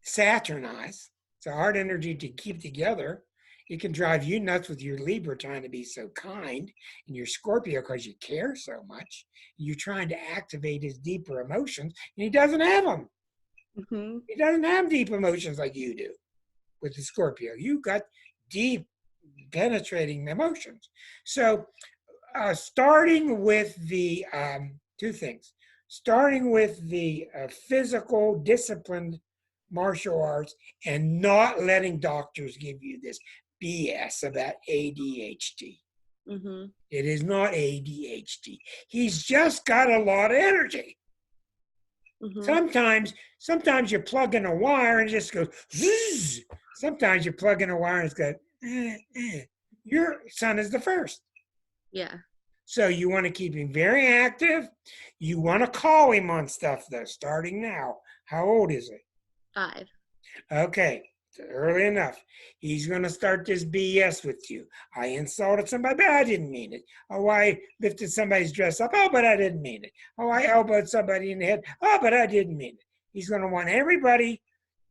Saturnize. It's a hard energy to keep together. It can drive you nuts with your Libra trying to be so kind, and your Scorpio because you care so much. You're trying to activate his deeper emotions, and he doesn't have them. Mm-hmm. He doesn't have deep emotions like you do with the Scorpio. You got deep, penetrating emotions. So, starting with the two things, starting with the physical, disciplined martial arts, and not letting doctors give you this BS about ADHD. Mm-hmm. It is not ADHD. He's just got a lot of energy. Mm-hmm. Sometimes you plug in a wire and it just goes zzz. Sometimes you plug in a wire and it's got Your son is the first. Yeah. So you want to keep him very active. You want to call him on stuff though, starting now. How old is he? 5. Okay, early enough. He's going to start this BS with you. I insulted somebody, but I didn't mean it. Oh, I lifted somebody's dress up. Oh, but I didn't mean it. Oh, I elbowed somebody in the head. Oh, but I didn't mean it. He's going to want everybody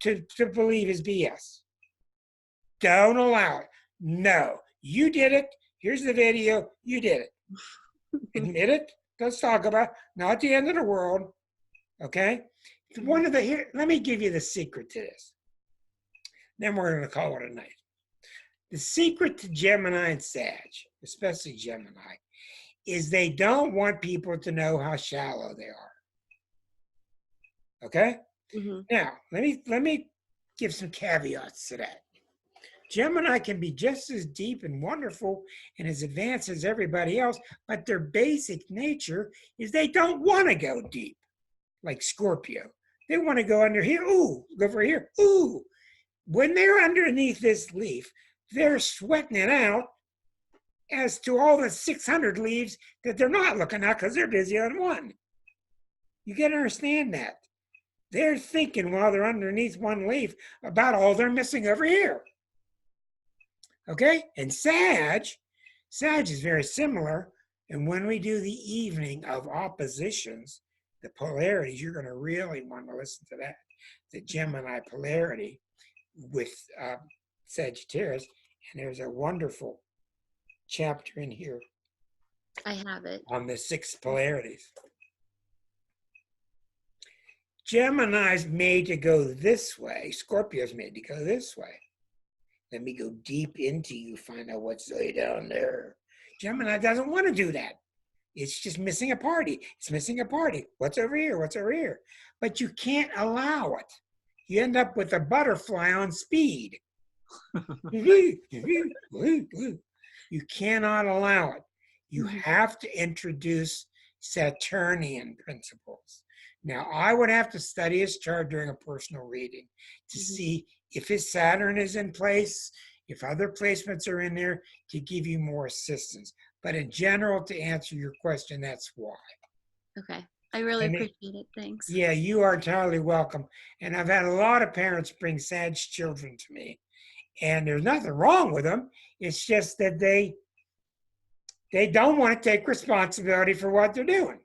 to believe his BS. Don't allow it. No, you did it. Here's the video. You did it. Admit it. Let's talk about it. Not the end of the world. Okay? Let me give you the secret to this. Then we're going to call it a night. The secret to Gemini and Sag, especially Gemini, is they don't want people to know how shallow they are. Okay? Mm-hmm. Now, let me give some caveats to that. Gemini can be just as deep and wonderful and as advanced as everybody else, but their basic nature is they don't want to go deep, like Scorpio. They want to go under here. Ooh, go over here. Ooh. When they're underneath this leaf, they're sweating it out as to all the 600 leaves that they're not looking at because they're busy on one. You got to understand that. They're thinking while they're underneath one leaf about all they're missing over here. Okay? And Sag is very similar. And when we do the evening of oppositions, the polarities, you're going to really want to listen to that. The Gemini polarity with Sagittarius. And there's a wonderful chapter in here I have it. on the 6 polarities. Gemini's made to go this way. Scorpio's made to go this way. Let me go deep into you, find out what's way down there. Gemini doesn't want to do that. It's just missing a party. It's missing a party. What's over here? What's over here? But you can't allow it. You end up with a butterfly on speed. You cannot allow it. You have to introduce Saturnian principles. Now, I would have to study his chart during a personal reading to see if his Saturn is in place, if other placements are in there to give you more assistance. But in general, to answer your question, that's why. Okay. I really appreciate it. Thanks. Yeah, you are entirely welcome. And I've had a lot of parents bring Sag children to me. And there's nothing wrong with them. It's just that they don't want to take responsibility for what they're doing.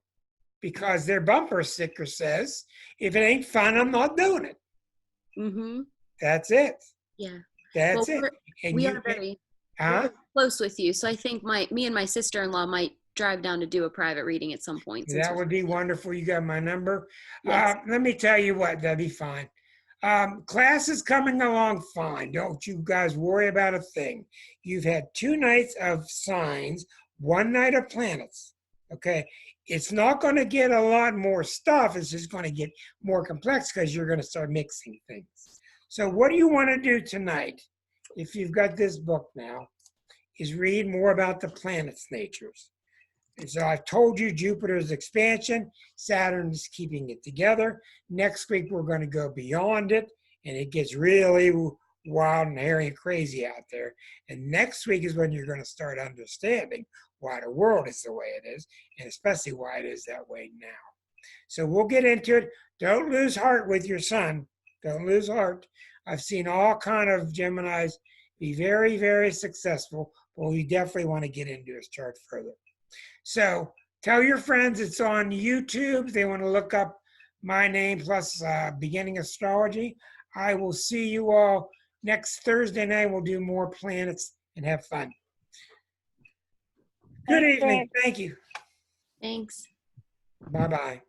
Because their bumper sticker says, if it ain't fun, I'm not doing it. Mm-hmm. That's it. Yeah. That's well, it. We are very close with you. So I think me and my sister-in-law might drive down to do a private reading at some point. That would be wonderful. You got my number. Yes. Let me tell you what, that'd be fine. Class is coming along fine. Don't you guys worry about a thing. You've had 2 nights of signs, 1 night of planets. Okay. It's not going to get a lot more stuff. It's just going to get more complex because you're going to start mixing things. So what do you want to do tonight, if you've got this book now, is read more about the planets' natures. And so I've told you Jupiter's expansion, Saturn is keeping it together. Next week, we're going to go beyond it, and it gets really wild and hairy and crazy out there. And next week is when you're going to start understanding why the world is the way it is, and especially why it is that way now. So we'll get into it. Don't lose heart with your son. Don't lose heart. I've seen all kind of Geminis be very, very successful, but we definitely want to get into his chart further. So tell your friends it's on YouTube. They want to look up my name plus beginning astrology. I will see you all next Thursday night. We'll do more planets and have fun. Good evening. Thank you. Thanks. Bye-bye.